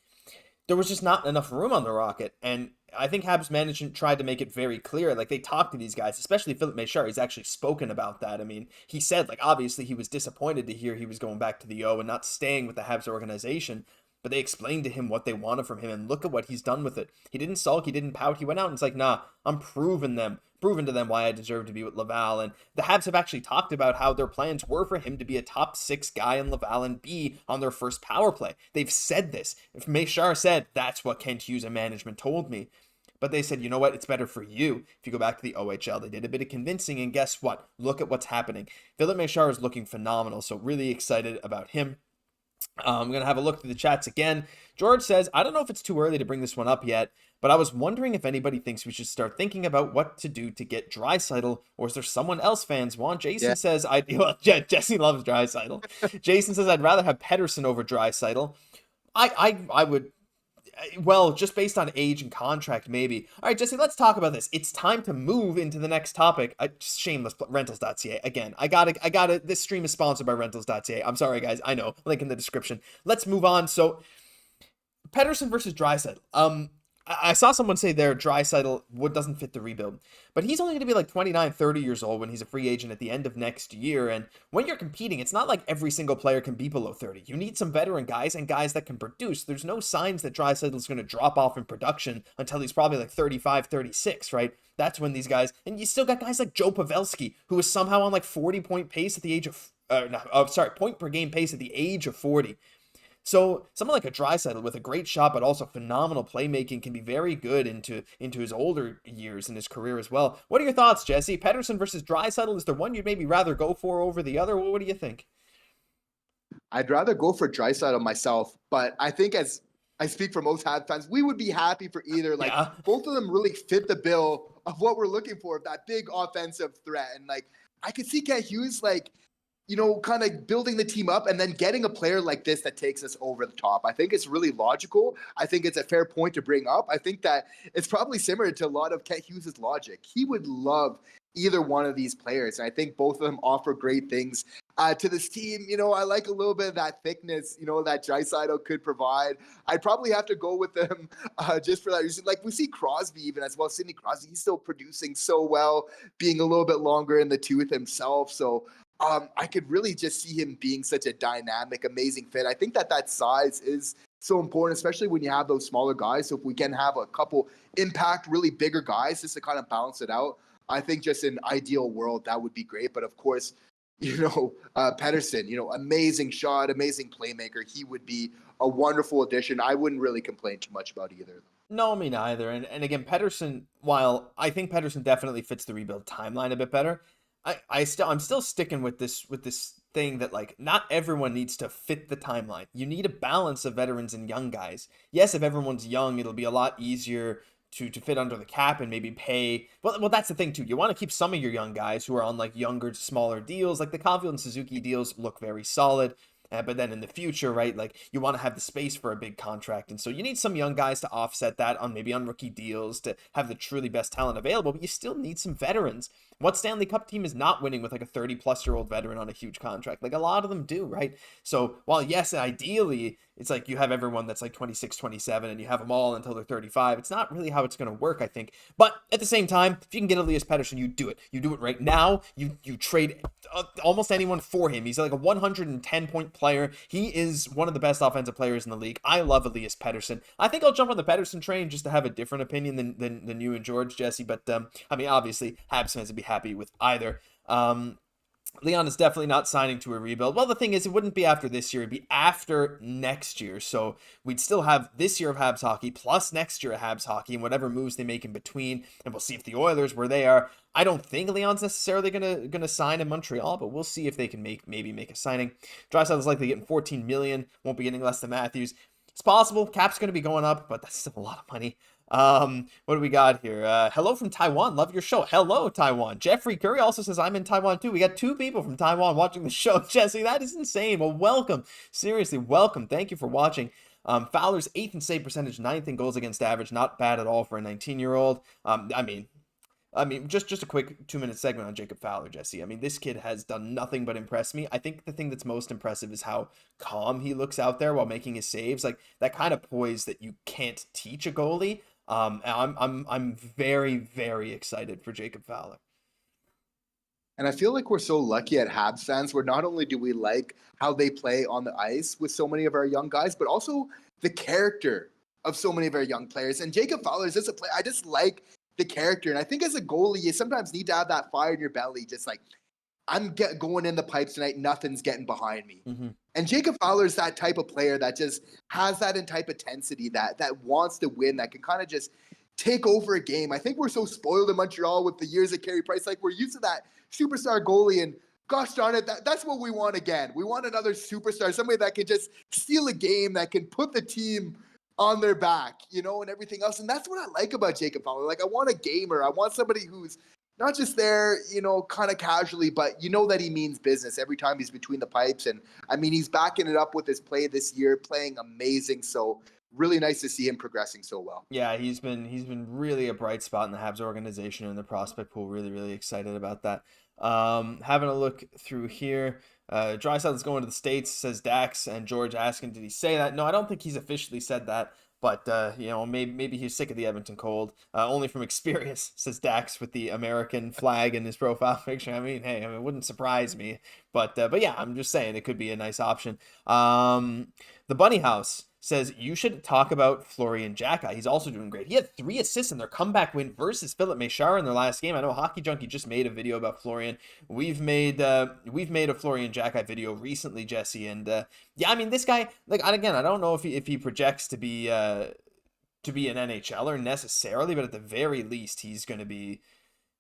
there was just not enough room on the Rocket. And I think Habs management tried to make it very clear. Like, they talked to these guys, especially Philip Machar. He's actually spoken about that. I mean, he said, like, obviously he was disappointed to hear he was going back to the O and not staying with the Habs organization. But they explained to him what they wanted from him, and look at what he's done with it. He didn't sulk, he didn't pout. He went out and it's like, nah, I'm proving to them why I deserve to be with Laval. And the Habs have actually talked about how their plans were for him to be a top 6 guy in Laval and be on their first power play. They've said this. If Machar said, that's what Kent Hughes and management told me. But they said, you know what? It's better for you if you go back to the OHL. They did a bit of convincing, and guess what? Look at what's happening. Philip Machar is looking phenomenal, so really excited about him. I'm going to have a look through the chats again. George says, I don't know if it's too early to bring this one up yet, but I was wondering if anybody thinks we should start thinking about what to do to get Draisaitl, or is there someone else fans want? Jason says, Jesse loves Draisaitl. Jason says, I'd rather have Pettersson over Draisaitl. I would... Well, just based on age and contract, maybe. All right, Jesse, let's talk about this. It's time to move into the next topic. Shameless, rentals.ca. Again, I got it. This stream is sponsored by rentals.ca. I'm sorry, guys. I know. Link in the description. Let's move on. So, Pettersson versus Draisaitl. I saw someone say there Draisaitl doesn't fit the rebuild, but he's only going to be like 29, 30 years old when he's a free agent at the end of next year. And when you're competing, it's not like every single player can be below 30. You need some veteran guys and guys that can produce. There's no signs that Draisaitl is going to drop off in production until he's probably like 35, 36, right? That's when these guys, and you still got guys like Joe Pavelski, who is somehow on like 40-point pace at the age of, point per game pace at the age of 40. So someone like a Draisaitl with a great shot but also phenomenal playmaking can be very good into his older years in his career as well. What are your thoughts, Jesse? Pettersson versus Draisaitl, is there one you'd maybe rather go for over the other? What do you think? I'd rather go for Draisaitl myself, but I think as I speak for most Habs fans, we would be happy for either. Like, both of them really fit the bill of what we're looking for, that big offensive threat. And like, I could see Kent Hughes kind of building the team up and then getting a player like this that takes us over the top. I think it's really logical. I think it's a fair point to bring up. I think that it's probably similar to a lot of Kent Hughes' logic. He would love either one of these players. And I think both of them offer great things to this team. I like a little bit of that thickness, that Draisaitl could provide. I'd probably have to go with them just for that reason. Like, we see Crosby even as well. Sidney Crosby, he's still producing so well, being a little bit longer in the tooth himself. So I could really just see him being such a dynamic, amazing fit. I think that size is so important, especially when you have those smaller guys. So if we can have a couple impact, really bigger guys just to kind of balance it out, I think just in ideal world, that would be great. But of course, Pettersson, amazing shot, amazing playmaker. He would be a wonderful addition. I wouldn't really complain too much about either of them. No, me neither. And again, Pettersson, while I think Pettersson definitely fits the rebuild timeline a bit better, I'm still sticking with this thing that, like, not everyone needs to fit the timeline. You need a balance of veterans and young guys. Yes, if everyone's young, it'll be a lot easier to fit under the cap and maybe pay. Well, that's the thing too. You want to keep some of your young guys who are on like younger, smaller deals. Like the Caufield and Suzuki deals look very solid. But then in the future, right, like you want to have the space for a big contract. And so you need some young guys to offset that on maybe on rookie deals to have the truly best talent available, but you still need some veterans. What Stanley Cup team is not winning with like a 30-plus-year-old veteran on a huge contract? Like a lot of them do, right? So while yes, ideally, it's like you have everyone that's like 26, 27 and you have them all until they're 35. It's not really how it's going to work, I think. But at the same time, if you can get Elias Pettersson, you do it. You do it right now. You trade almost anyone for him. He's like a 110-point player. He is one of the best offensive players in the league. I love Elias Pettersson. I think I'll jump on the Pettersson train just to have a different opinion than you and George, Jesse. But I mean, obviously, Habs fans would be happy with either. Leon is definitely not signing to a rebuild. Well, the thing is, it wouldn't be after this year. It'd be after next year. So we'd still have this year of Habs hockey plus next year of Habs hockey and whatever moves they make in between. And we'll see if the Oilers, where they are. I don't think Leon's necessarily gonna sign in Montreal, but we'll see if they can maybe make a signing. Draisaitl is likely getting $14 million. Won't be getting less than Matthews. It's possible. Cap's going to be going up, but that's still a lot of money. What do we got here? Hello from Taiwan. Love your show. Hello, Taiwan. Jeffrey Curry also says I'm in Taiwan too. We got 2 people from Taiwan watching the show. Jesse, that is insane. Well, welcome. Seriously, welcome. Thank you for watching. Fowler's 8th in save percentage, 9th in goals against average. Not bad at all for a 19-year-old. I mean, just a quick 2-minute segment on Jacob Fowler, Jesse. I mean, this kid has done nothing but impress me. I think the thing that's most impressive is how calm he looks out there while making his saves. Like that kind of poise that you can't teach a goalie. I'm very, very excited for Jacob Fowler. And I feel like we're so lucky at Habs fans where not only do we like how they play on the ice with so many of our young guys, but also the character of so many of our young players. And Jacob Fowler is just a player. I just like the character. And I think as a goalie, you sometimes need to have that fire in your belly. Just like, I'm going in the pipes tonight. Nothing's getting behind me. Mm-hmm. And Jacob Fowler is that type of player that just has that type of intensity that wants to win, that can kind of just take over a game. I think we're so spoiled in Montreal with the years of Carey Price. Like we're used to that superstar goalie, and gosh darn it, that's what we want again. We want another superstar, somebody that can just steal a game, that can put the team on their back, and everything else. And that's what I like about Jacob Fowler. Like I want a gamer. I want somebody who's not just there, kind of casually, but that he means business every time he's between the pipes. And I mean, he's backing it up with his play this year, playing amazing. So really nice to see him progressing so well. Yeah, he's been really a bright spot in the Habs organization and the prospect pool. Really, really excited about that. Having a look through here. Draisaitl is going to the States, says Dax, and George asking, did he say that? No, I don't think he's officially said that. But, maybe he's sick of the Edmonton cold. Only from experience, says Dax with the American flag in his profile picture. I mean, hey, it wouldn't surprise me. But yeah, I'm just saying it could be a nice option. The Bunny House says you should talk about Florian Xhekaj. He's also doing great. He had 3 assists in their comeback win versus Philip Méchard in their last game. I know Hockey Junkie just made a video about Florian. We've made a Florian Xhekaj video recently, Jesse, and yeah, I mean this guy. Like again, I don't know if he projects to be an NHLer necessarily, but at the very least, he's going to be.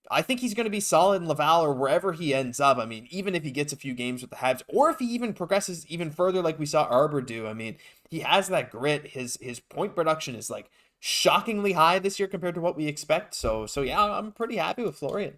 I think he's going to be solid in Laval or wherever he ends up. I mean, even if he gets a few games with the Habs, or if he even progresses even further like we saw Arber do, I mean, he has that grit. His point production is like shockingly high this year compared to what we expect. So yeah, I'm pretty happy with Florian.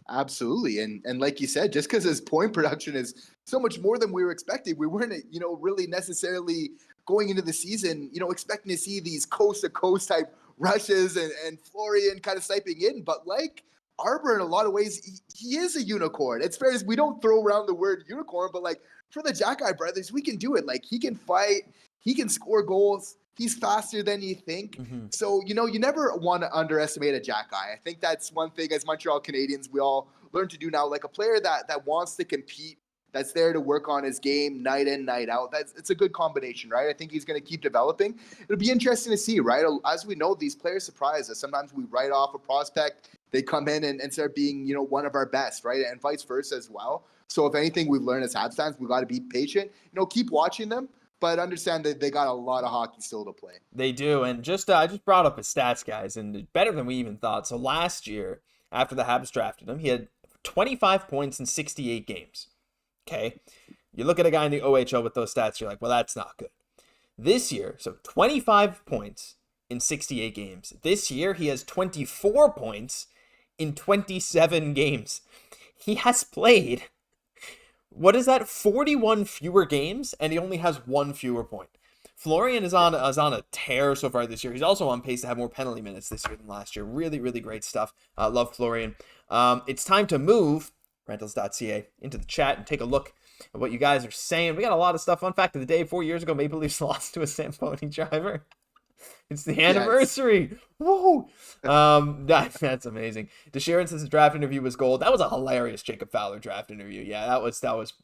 Absolutely. And like you said, just because his point production is so much more than we were expecting, we weren't, really necessarily going into the season, expecting to see these coast to coast type rushes and Florian kind of sniping in. But like Arber, in a lot of ways, he is a unicorn. It's fair as we don't throw around the word unicorn, but like for the Xhekaj brothers, we can do it. Like he can fight, he can score goals. He's faster than you think. Mm-hmm. So, you never want to underestimate a Xhekaj. I think that's one thing as Montreal Canadiens we all learn to do now. Like a player that wants to compete, that's there to work on his game night in, night out. It's a good combination, right? I think he's going to keep developing. It'll be interesting to see, right? As we know, these players surprise us. Sometimes we write off a prospect. They come in and start being, one of our best, right? And vice versa as well. So if anything we've learned as Habs fans, we've got to be patient. Keep watching them, but understand that they got a lot of hockey still to play. They do. And I just brought up his stats, guys, and better than we even thought. So last year, after the Habs drafted him, he had 25 points in 68 games. Okay, you look at a guy in the OHL with those stats, you're like, well, that's not good. This year, so 25 points in 68 games. This year, he has 24 points in 27 games. He has played, what is that, 41 fewer games, and he only has 1 fewer point. Florian is on a tear so far this year. He's also on pace to have more penalty minutes this year than last year. Really, really great stuff. Love Florian. It's time to move rentals.ca into the chat and take a look at what you guys are saying. We got a lot of stuff. Fun fact of the day, 4 years ago, Maple Leafs lost to a Samboni driver. It's the anniversary. Yes. Woo! That's amazing. DeSharon says the draft interview was gold. That was a hilarious Jacob Fowler draft interview. Yeah, that was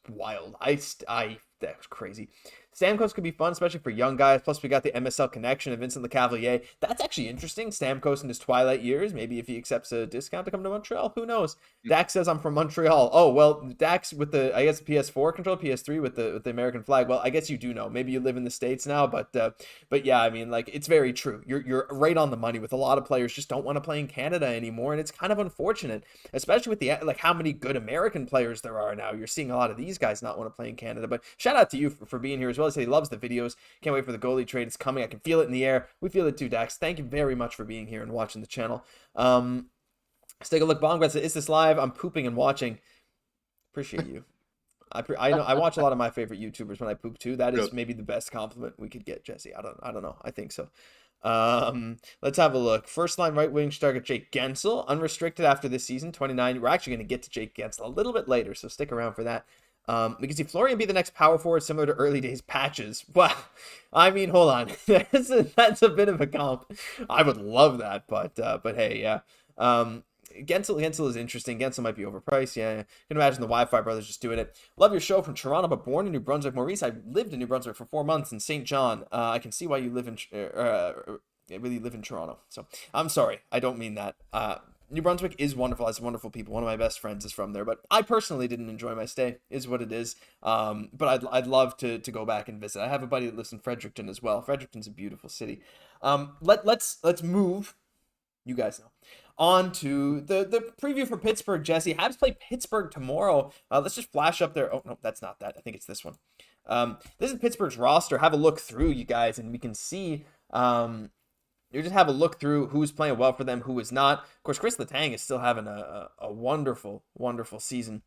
wild. That was crazy. Stamkos could be fun, especially for young guys. Plus, we got the MSL connection of Vincent Lecavalier. That's actually interesting. Stamkos in his twilight years. Maybe if he accepts a discount to come to Montreal, who knows? Dach says I'm from Montreal. Oh, well, Dach's with the, I guess, PS4 control, PS3 with the American flag. Well, I guess you do know. Maybe you live in the States now, but yeah, I mean, like, it's very true. You're right on the money with a lot of players just don't want to play in Canada anymore, and it's kind of unfortunate, especially with the, like, how many good American players there are now. You're seeing a lot of these guys not want to play in Canada, but shout out to you for being here as well. He said he loves the videos. Can't wait for the goalie trade. It's coming. I can feel it in the air. We feel it too, Dax. Thank you very much for being here and watching the channel. Let's take a look. Bongrad said, "Is this live? I'm pooping and watching." Appreciate you. I know I watch a lot of my favorite YouTubers when I poop too. That is maybe the best compliment we could get, Jesse. I don't know. I think so. Let's have a look. First line right wing target Jake Guentzel, unrestricted after this season, 29. We're actually going to get to Jake Guentzel a little bit later, so stick around for that. We can see Florian be the next power forward, similar to early days Patches. Well, I mean, hold on. That's a bit of a comp. I would love that, but hey, yeah. Guentzel is interesting. Guentzel might be overpriced. Yeah, you can imagine the Wi-Fi brothers just doing it. Love your show from Toronto, but born in New Brunswick. Maurice, I lived in New Brunswick for 4 months in St. John. I can see why you live in really live in Toronto. So I'm sorry, I don't mean that. New Brunswick is wonderful. Has wonderful people. One of my best friends is from there, but I personally didn't enjoy my stay. Is what it is. But I'd love to go back and visit. I have a buddy that lives in Fredericton as well. Fredericton's a beautiful city. Let's move. You guys know. On to the preview for Pittsburgh, Jesse. Habs play Pittsburgh tomorrow. Let's just flash up there. Oh, no, that's not that. I think it's this one. This is Pittsburgh's roster. Have a look through, you guys, and we can see... you just have a look through who's playing well for them, who is not. Of course, Chris Letang is still having a wonderful, wonderful season.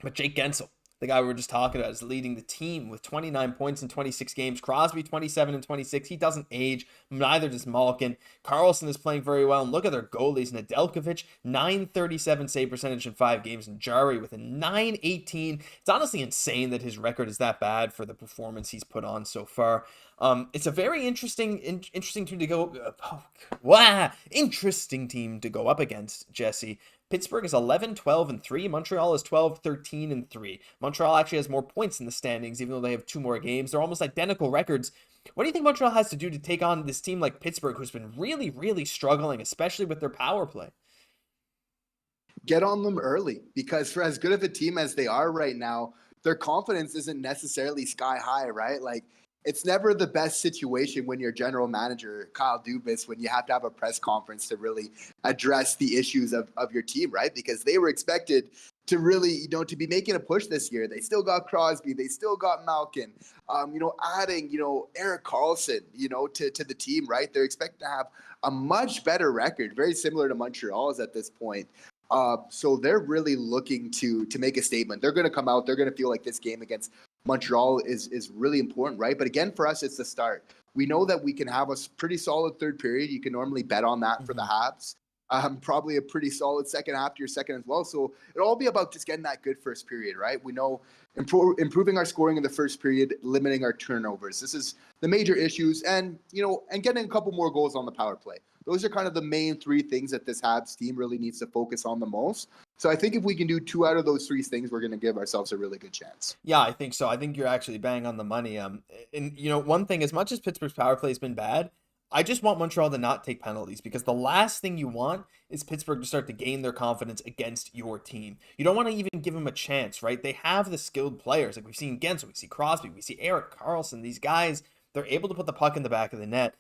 But Jake Guentzel, the guy we were just talking about, is leading the team with 29 points in 26 games. Crosby, 27 and 26. He doesn't age. Neither does Malkin. Carlson is playing very well. And look at their goalies. Nedeljkovic, 937 save percentage in 5 games. And Jari with a 918. It's honestly insane that his record is that bad for the performance he's put on so far. It's a very interesting team to go. Interesting team to go up against, Jesse. Pittsburgh is 11, 12, and 3. Montreal is 12, 13, and 3. Montreal actually has more points in the standings, even though they have 2 more games. They're almost identical records. What do you think Montreal has to do to take on this team like Pittsburgh, who's been really, really struggling, especially with their power play? Get on them early, because for as good of a team as they are right now, their confidence isn't necessarily sky high, right? Like, it's never the best situation when you're general manager Kyle Dubas, when you have to have a press conference to really address the issues of your team, right? Because they were expected to really, to be making a push this year. They still got Crosby. They still got Malkin, adding, Erik Karlsson, to the team, right? They're expected to have a much better record, very similar to Montreal's at this point. So they're really looking to make a statement. They're going to come out. They're going to feel like this game against Montreal is really important, right? But again, for us, it's the start. We know that we can have a pretty solid third period. You can normally bet on that for the Habs. Probably a pretty solid second half to your second as well. So it'll all be about just getting that good first period, right? We know improving our scoring in the first period, limiting our turnovers. This is the major issues, and getting a couple more goals on the power play. Those are kind of the main 3 things that this Habs team really needs to focus on the most. So I think if we can do 2 out of those 3 things, we're going to give ourselves a really good chance. Yeah, I think so. I think you're actually bang on the money. And one thing, as much as Pittsburgh's power play has been bad, I just want Montreal to not take penalties, because the last thing you want is Pittsburgh to start to gain their confidence against your team. You don't want to even give them a chance, right? They have the skilled players. Like we've seen Guentzel, we see Crosby, we see Erik Karlsson. These guys, they're able to put the puck in the back of the net.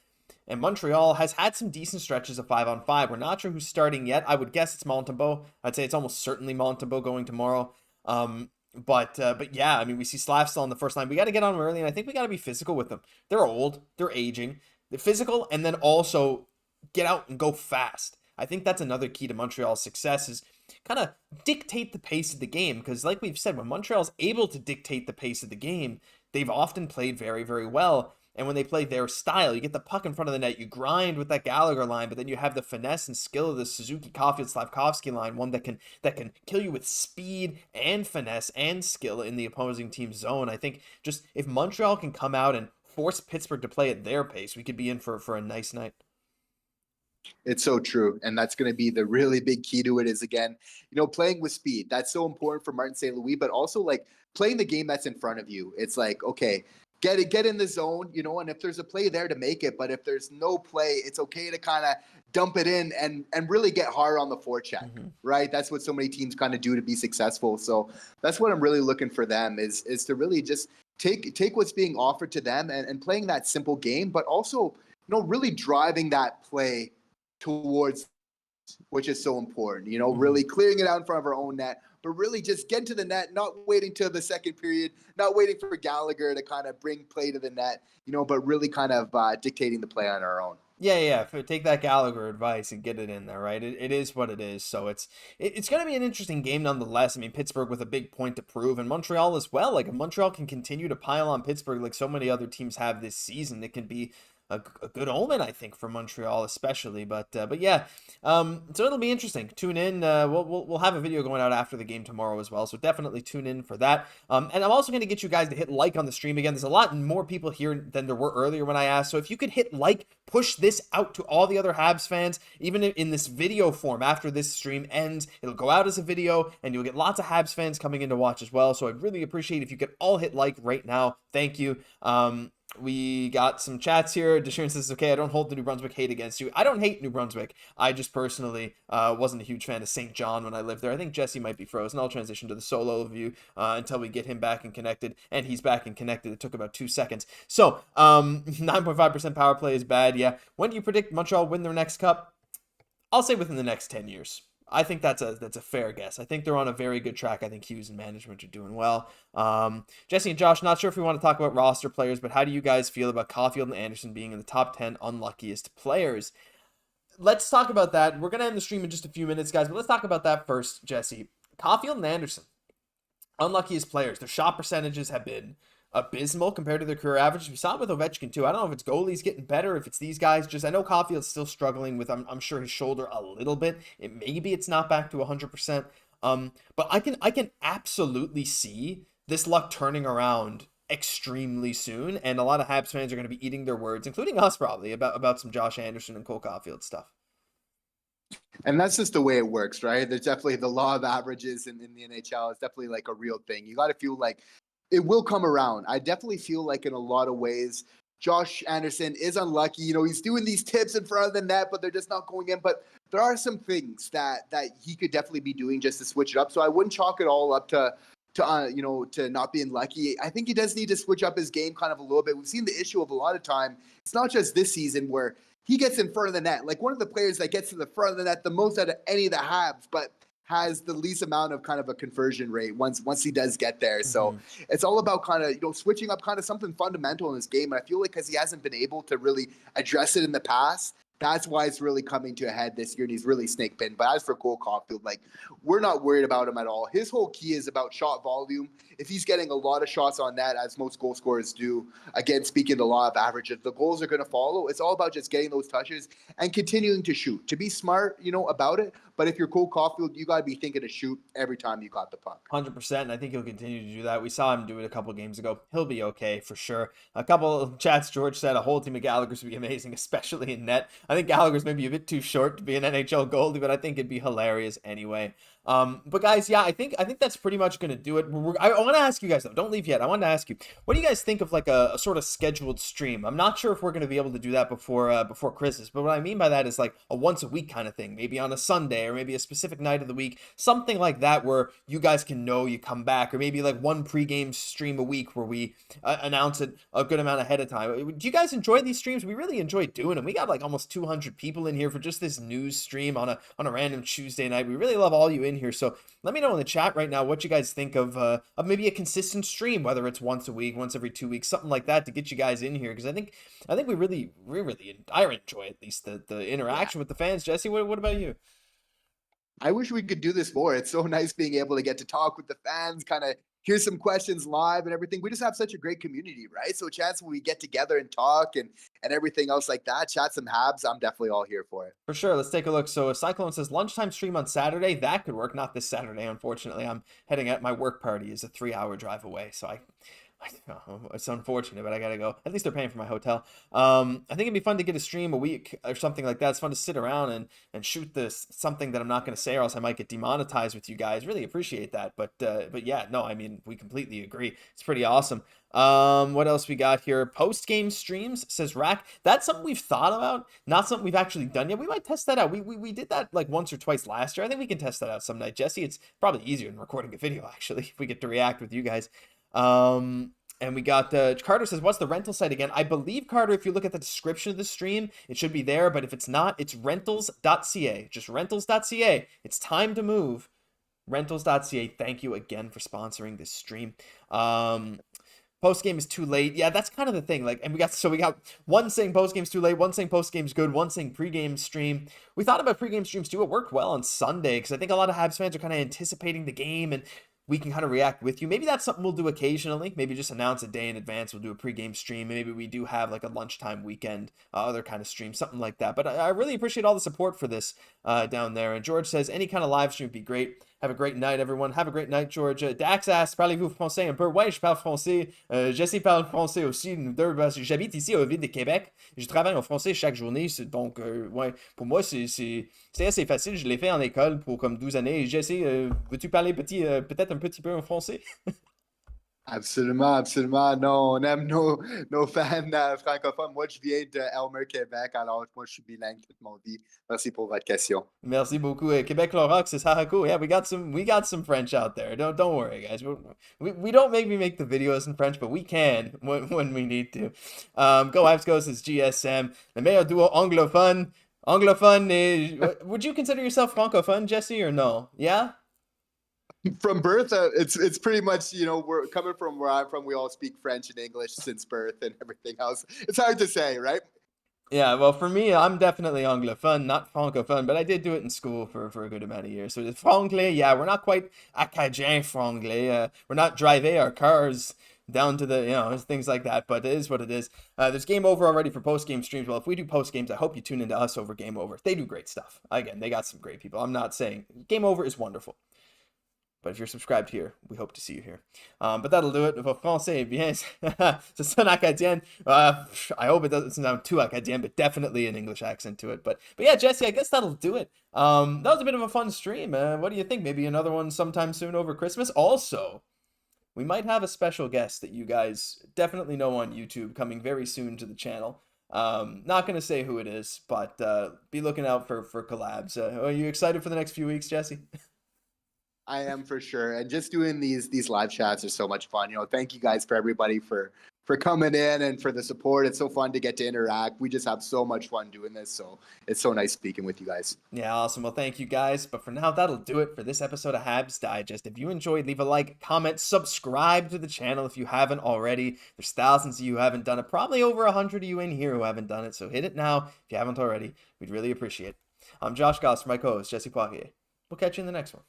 And Montreal has had some decent stretches of 5-on-5. We're not sure who's starting yet. I would guess it's Montembeault. I'd say it's almost certainly Montembeault going tomorrow. But yeah, I mean, we see Slav still on the first line. We got to get on them early, and I think we got to be physical with them. They're old. They're aging. physical, and then also get out and go fast. I think that's another key to Montreal's success is kind of dictate the pace of the game. Because like we've said, when Montreal's able to dictate the pace of the game, they've often played very, very well. And when they play their style, you get the puck in front of the net, you grind with that Gallagher line, but then you have the finesse and skill of the Suzuki, Caufield, Slafkovsky line, one that can kill you with speed and finesse and skill in the opposing team's zone. I think just if Montreal can come out and force Pittsburgh to play at their pace, we could be in for a nice night. It's so true. And that's going to be the really big key to it is, again, playing with speed. That's so important for Martin St. Louis, but also like playing the game that's in front of you. It's like, okay, get in the zone, and if there's a play there to make it, but if there's no play, it's okay to kind of dump it in and really get hard on the forecheck, right? That's what so many teams kind of do to be successful. So that's what I'm really looking for them is to really just take what's being offered to them and playing that simple game, but also, really driving that play towards, which is so important, really clearing it out in front of our own net, but really just get to the net, not waiting till the second period, not waiting for Gallagher to kind of bring play to the net, but really kind of dictating the play on our own. Yeah. Take that Gallagher advice and get it in there, right? It is what it is. So it's going to be an interesting game nonetheless. I mean, Pittsburgh with a big point to prove, and Montreal as well. Like, if Montreal can continue to pile on Pittsburgh like so many other teams have this season, it can be a good omen, I think, for Montreal especially. But yeah, so it'll be interesting. Tune in. We'll have a video going out after the game tomorrow as well, so definitely tune in for that. And I'm also going to get you guys to hit like on the stream again. There's a lot more people here than there were earlier when I asked, so if you could hit like, push this out to all the other Habs fans, even in this video form after this stream ends. It'll go out as a video, and you'll get lots of Habs fans coming in to watch as well, so I'd really appreciate if you could all hit like right now. Thank you. We got some chats here. Deshaun says, okay, I don't hold the New Brunswick hate against you. I don't hate New Brunswick. I just personally wasn't a huge fan of St. John when I lived there. I think Jesse might be frozen. I'll transition to the solo view until we get him back and connected. And he's back and connected. It took about 2 seconds. So 9.5% power play is bad. Yeah. When do you predict Montreal win their next cup? I'll say within the next 10 years. I think that's a fair guess. I think they're on a very good track. I think Hughes and management are doing well. Jesse and Josh, not sure if we want to talk about roster players, but how do you guys feel about Caufield and Anderson being in the top 10 unluckiest players? Let's talk about that. We're going to end the stream in just a few minutes, guys, but let's talk about that first, Jesse. Caufield and Anderson, unluckiest players. Their shot percentages have been abysmal compared to their career average. We saw it with Ovechkin too. I don't know if it's goalies getting better, if it's these guys. Just, I know Caufield's still struggling with, I'm sure, his shoulder a little bit. Maybe it's not back to 100%. But I can absolutely see this luck turning around extremely soon, and a lot of Habs fans are going to be eating their words, including us probably, about some Josh Anderson and Cole Caufield stuff. And that's just the way it works, right? There's definitely the law of averages in the NHL. It's definitely like a real thing. You got to feel like it will come around. I definitely feel like in a lot of ways, Josh Anderson is unlucky. He's doing these tips in front of the net, but they're just not going in. But there are some things that he could definitely be doing just to switch it up. So I wouldn't chalk it all up to not being lucky. I think he does need to switch up his game kind of a little bit. We've seen the issue of a lot of time. It's not just this season where he gets in front of the net. Like, one of the players that gets to the front of the net the most out of any of the Habs, but has the least amount of kind of a conversion rate once he does get there. So it's all about kind of, switching up kind of something fundamental in his game. And I feel like because he hasn't been able to really address it in the past, that's why it's really coming to a head this year, and he's really snake bitten. But as for Cole Caufield, like, we're not worried about him at all. His whole key is about shot volume. If he's getting a lot of shots on net, as most goal scorers do, again, speaking the law of averages, the goals are going to follow. It's all about just getting those touches and continuing to shoot. To be smart, about it. But if you're Cole Caufield, you got to be thinking to shoot every time you got the puck. 100%, and I think he'll continue to do that. We saw him do it a couple games ago. He'll be okay for sure. A couple of chats, George said a whole team of Gallagher's would be amazing, especially in net. I think Gallagher's maybe a bit too short to be an NHL goalie, but I think it'd be hilarious anyway. But guys, yeah, I think that's pretty much going to do it. I want to ask you guys, though, don't leave yet. I want to ask you, what do you guys think of like a sort of scheduled stream? I'm not sure if we're going to be able to do that before Christmas, but what I mean by that is like a once a week kind of thing, maybe on a Sunday or maybe a specific night of the week, something like that where you guys can know you come back, or maybe like one pregame stream a week where we announce it a good amount ahead of time. Do you guys enjoy these streams? We really enjoy doing them. We got like almost 200 people in here for just this news stream on a random Tuesday night. We really love all you in here. So let me know in the chat right now what you guys think of maybe a consistent stream, whether it's once a week, once every 2 weeks, something like that, to get you guys in here, because I think I enjoy at least the interaction with the fans. Jesse, what about you? I wish we could do this more. It's so nice being able to get to talk with the fans, kind of hear some questions live and everything. We just have such a great community, right? So a chance when we get together and talk and everything else like that, chat some Habs, I'm definitely all here for it. For sure. Let's take a look. So Cyclone says lunchtime stream on Saturday. That could work. Not this Saturday, unfortunately. I'm heading at my work party is a 3-hour drive away. So it's unfortunate, but I gotta go. At least they're paying for my hotel. I think it'd be fun to get a stream a week or something like that. It's fun to sit around and shoot this something that I'm not gonna say, or else I might get demonetized with you guys. Really appreciate that. But yeah, no, I mean, we completely agree. It's pretty awesome. What else we got here? Post game streams, says Rack. That's something we've thought about, not something we've actually done yet. We might test that out. We did that like once or twice last year. I think we can test that out some night. Jesse, it's probably easier than recording a video, actually, if we get to react with you guys. And we got Carter says, what's the rental site again? I believe, Carter, if you look at the description of the stream, it should be there. But if it's not, it's rentals.ca. Just rentals.ca. It's time to move. Rentals.ca. Thank you again for sponsoring this stream. Post game is too late. Yeah, that's kind of the thing. Like, and we got one saying post game's too late, one saying post game's good, one saying pregame stream. We thought about pregame streams too. It worked well on Sunday because I think a lot of Habs fans are kind of anticipating the game and we can kind of react with you. Maybe that's something we'll do occasionally. Maybe just announce a day in advance. We'll do a pregame stream. Maybe we do have like a lunchtime weekend, other kind of stream, something like that. But I really appreciate all the support for this down there. And George says any kind of live stream would be great. Have a great night, everyone. Have a great night, George. Dax asks, parlez-vous français un peu? Ouais, je parle français. Jesse parle français aussi. Nous deux, parce que j'habite ici au ville de Québec. Je travaille en français chaque journée. Donc, ouais, pour moi, c'est assez facile. Je l'ai fait en école pour comme 12 années. Jesse, veux-tu parler peut-être un petit peu en français? Absolument, absolument. Non, on aime nos fans francophones. Moi, je viens de Elmer, Québec, alors moi, je suis bilingue toute ma vie. Merci pour votre question. Merci beaucoup. Québec Lorox says, haha, cool. Yeah, we got some French out there. Don't worry, guys. We don't make the videos in French, but we can when we need to. Go Habs Go says GSM. Le meilleur duo anglophone. Anglophone. Would you consider yourself francophone, Jesse, or no? Yeah? From birth, it's pretty much, we're coming from where I'm from. We all speak French and English since birth and everything else. It's hard to say, right? Yeah, well, for me, I'm definitely anglophone, not francophone, but I did do it in school for a good amount of years. So the franglais, yeah, we're not quite acadien franglais. We're not driving our cars down to the, things like that, but it is what it is. There's Game Over already for post-game streams. Well, if we do post-games, I hope you tune into us over Game Over. They do great stuff. Again, they got some great people. I'm not saying Game Over is wonderful. But if you're subscribed here, we hope to see you here. But that'll do it. Français, bien. C'est son acadien. I hope it doesn't sound too acadien, but definitely an English accent to it. But yeah, Jesse, I guess that'll do it. That was a bit of a fun stream. What do you think? Maybe another one sometime soon over Christmas? Also, we might have a special guest that you guys definitely know on YouTube coming very soon to the channel. Not going to say who it is, but be looking out for collabs. Are you excited for the next few weeks, Jesse? I am for sure. And just doing these live chats are so much fun. Thank you guys for everybody for coming in and for the support. It's so fun to get to interact. We just have so much fun doing this. So it's so nice speaking with you guys. Yeah, awesome. Well, thank you guys. But for now, that'll do it for this episode of Habs Digest. If you enjoyed, leave a like, comment, subscribe to the channel if you haven't already. There's thousands of you who haven't done it. Probably over 100 of you in here who haven't done it. So hit it now if you haven't already. We'd really appreciate it. I'm Josh Gosse, my co-host, Jesse Poirier. We'll catch you in the next one.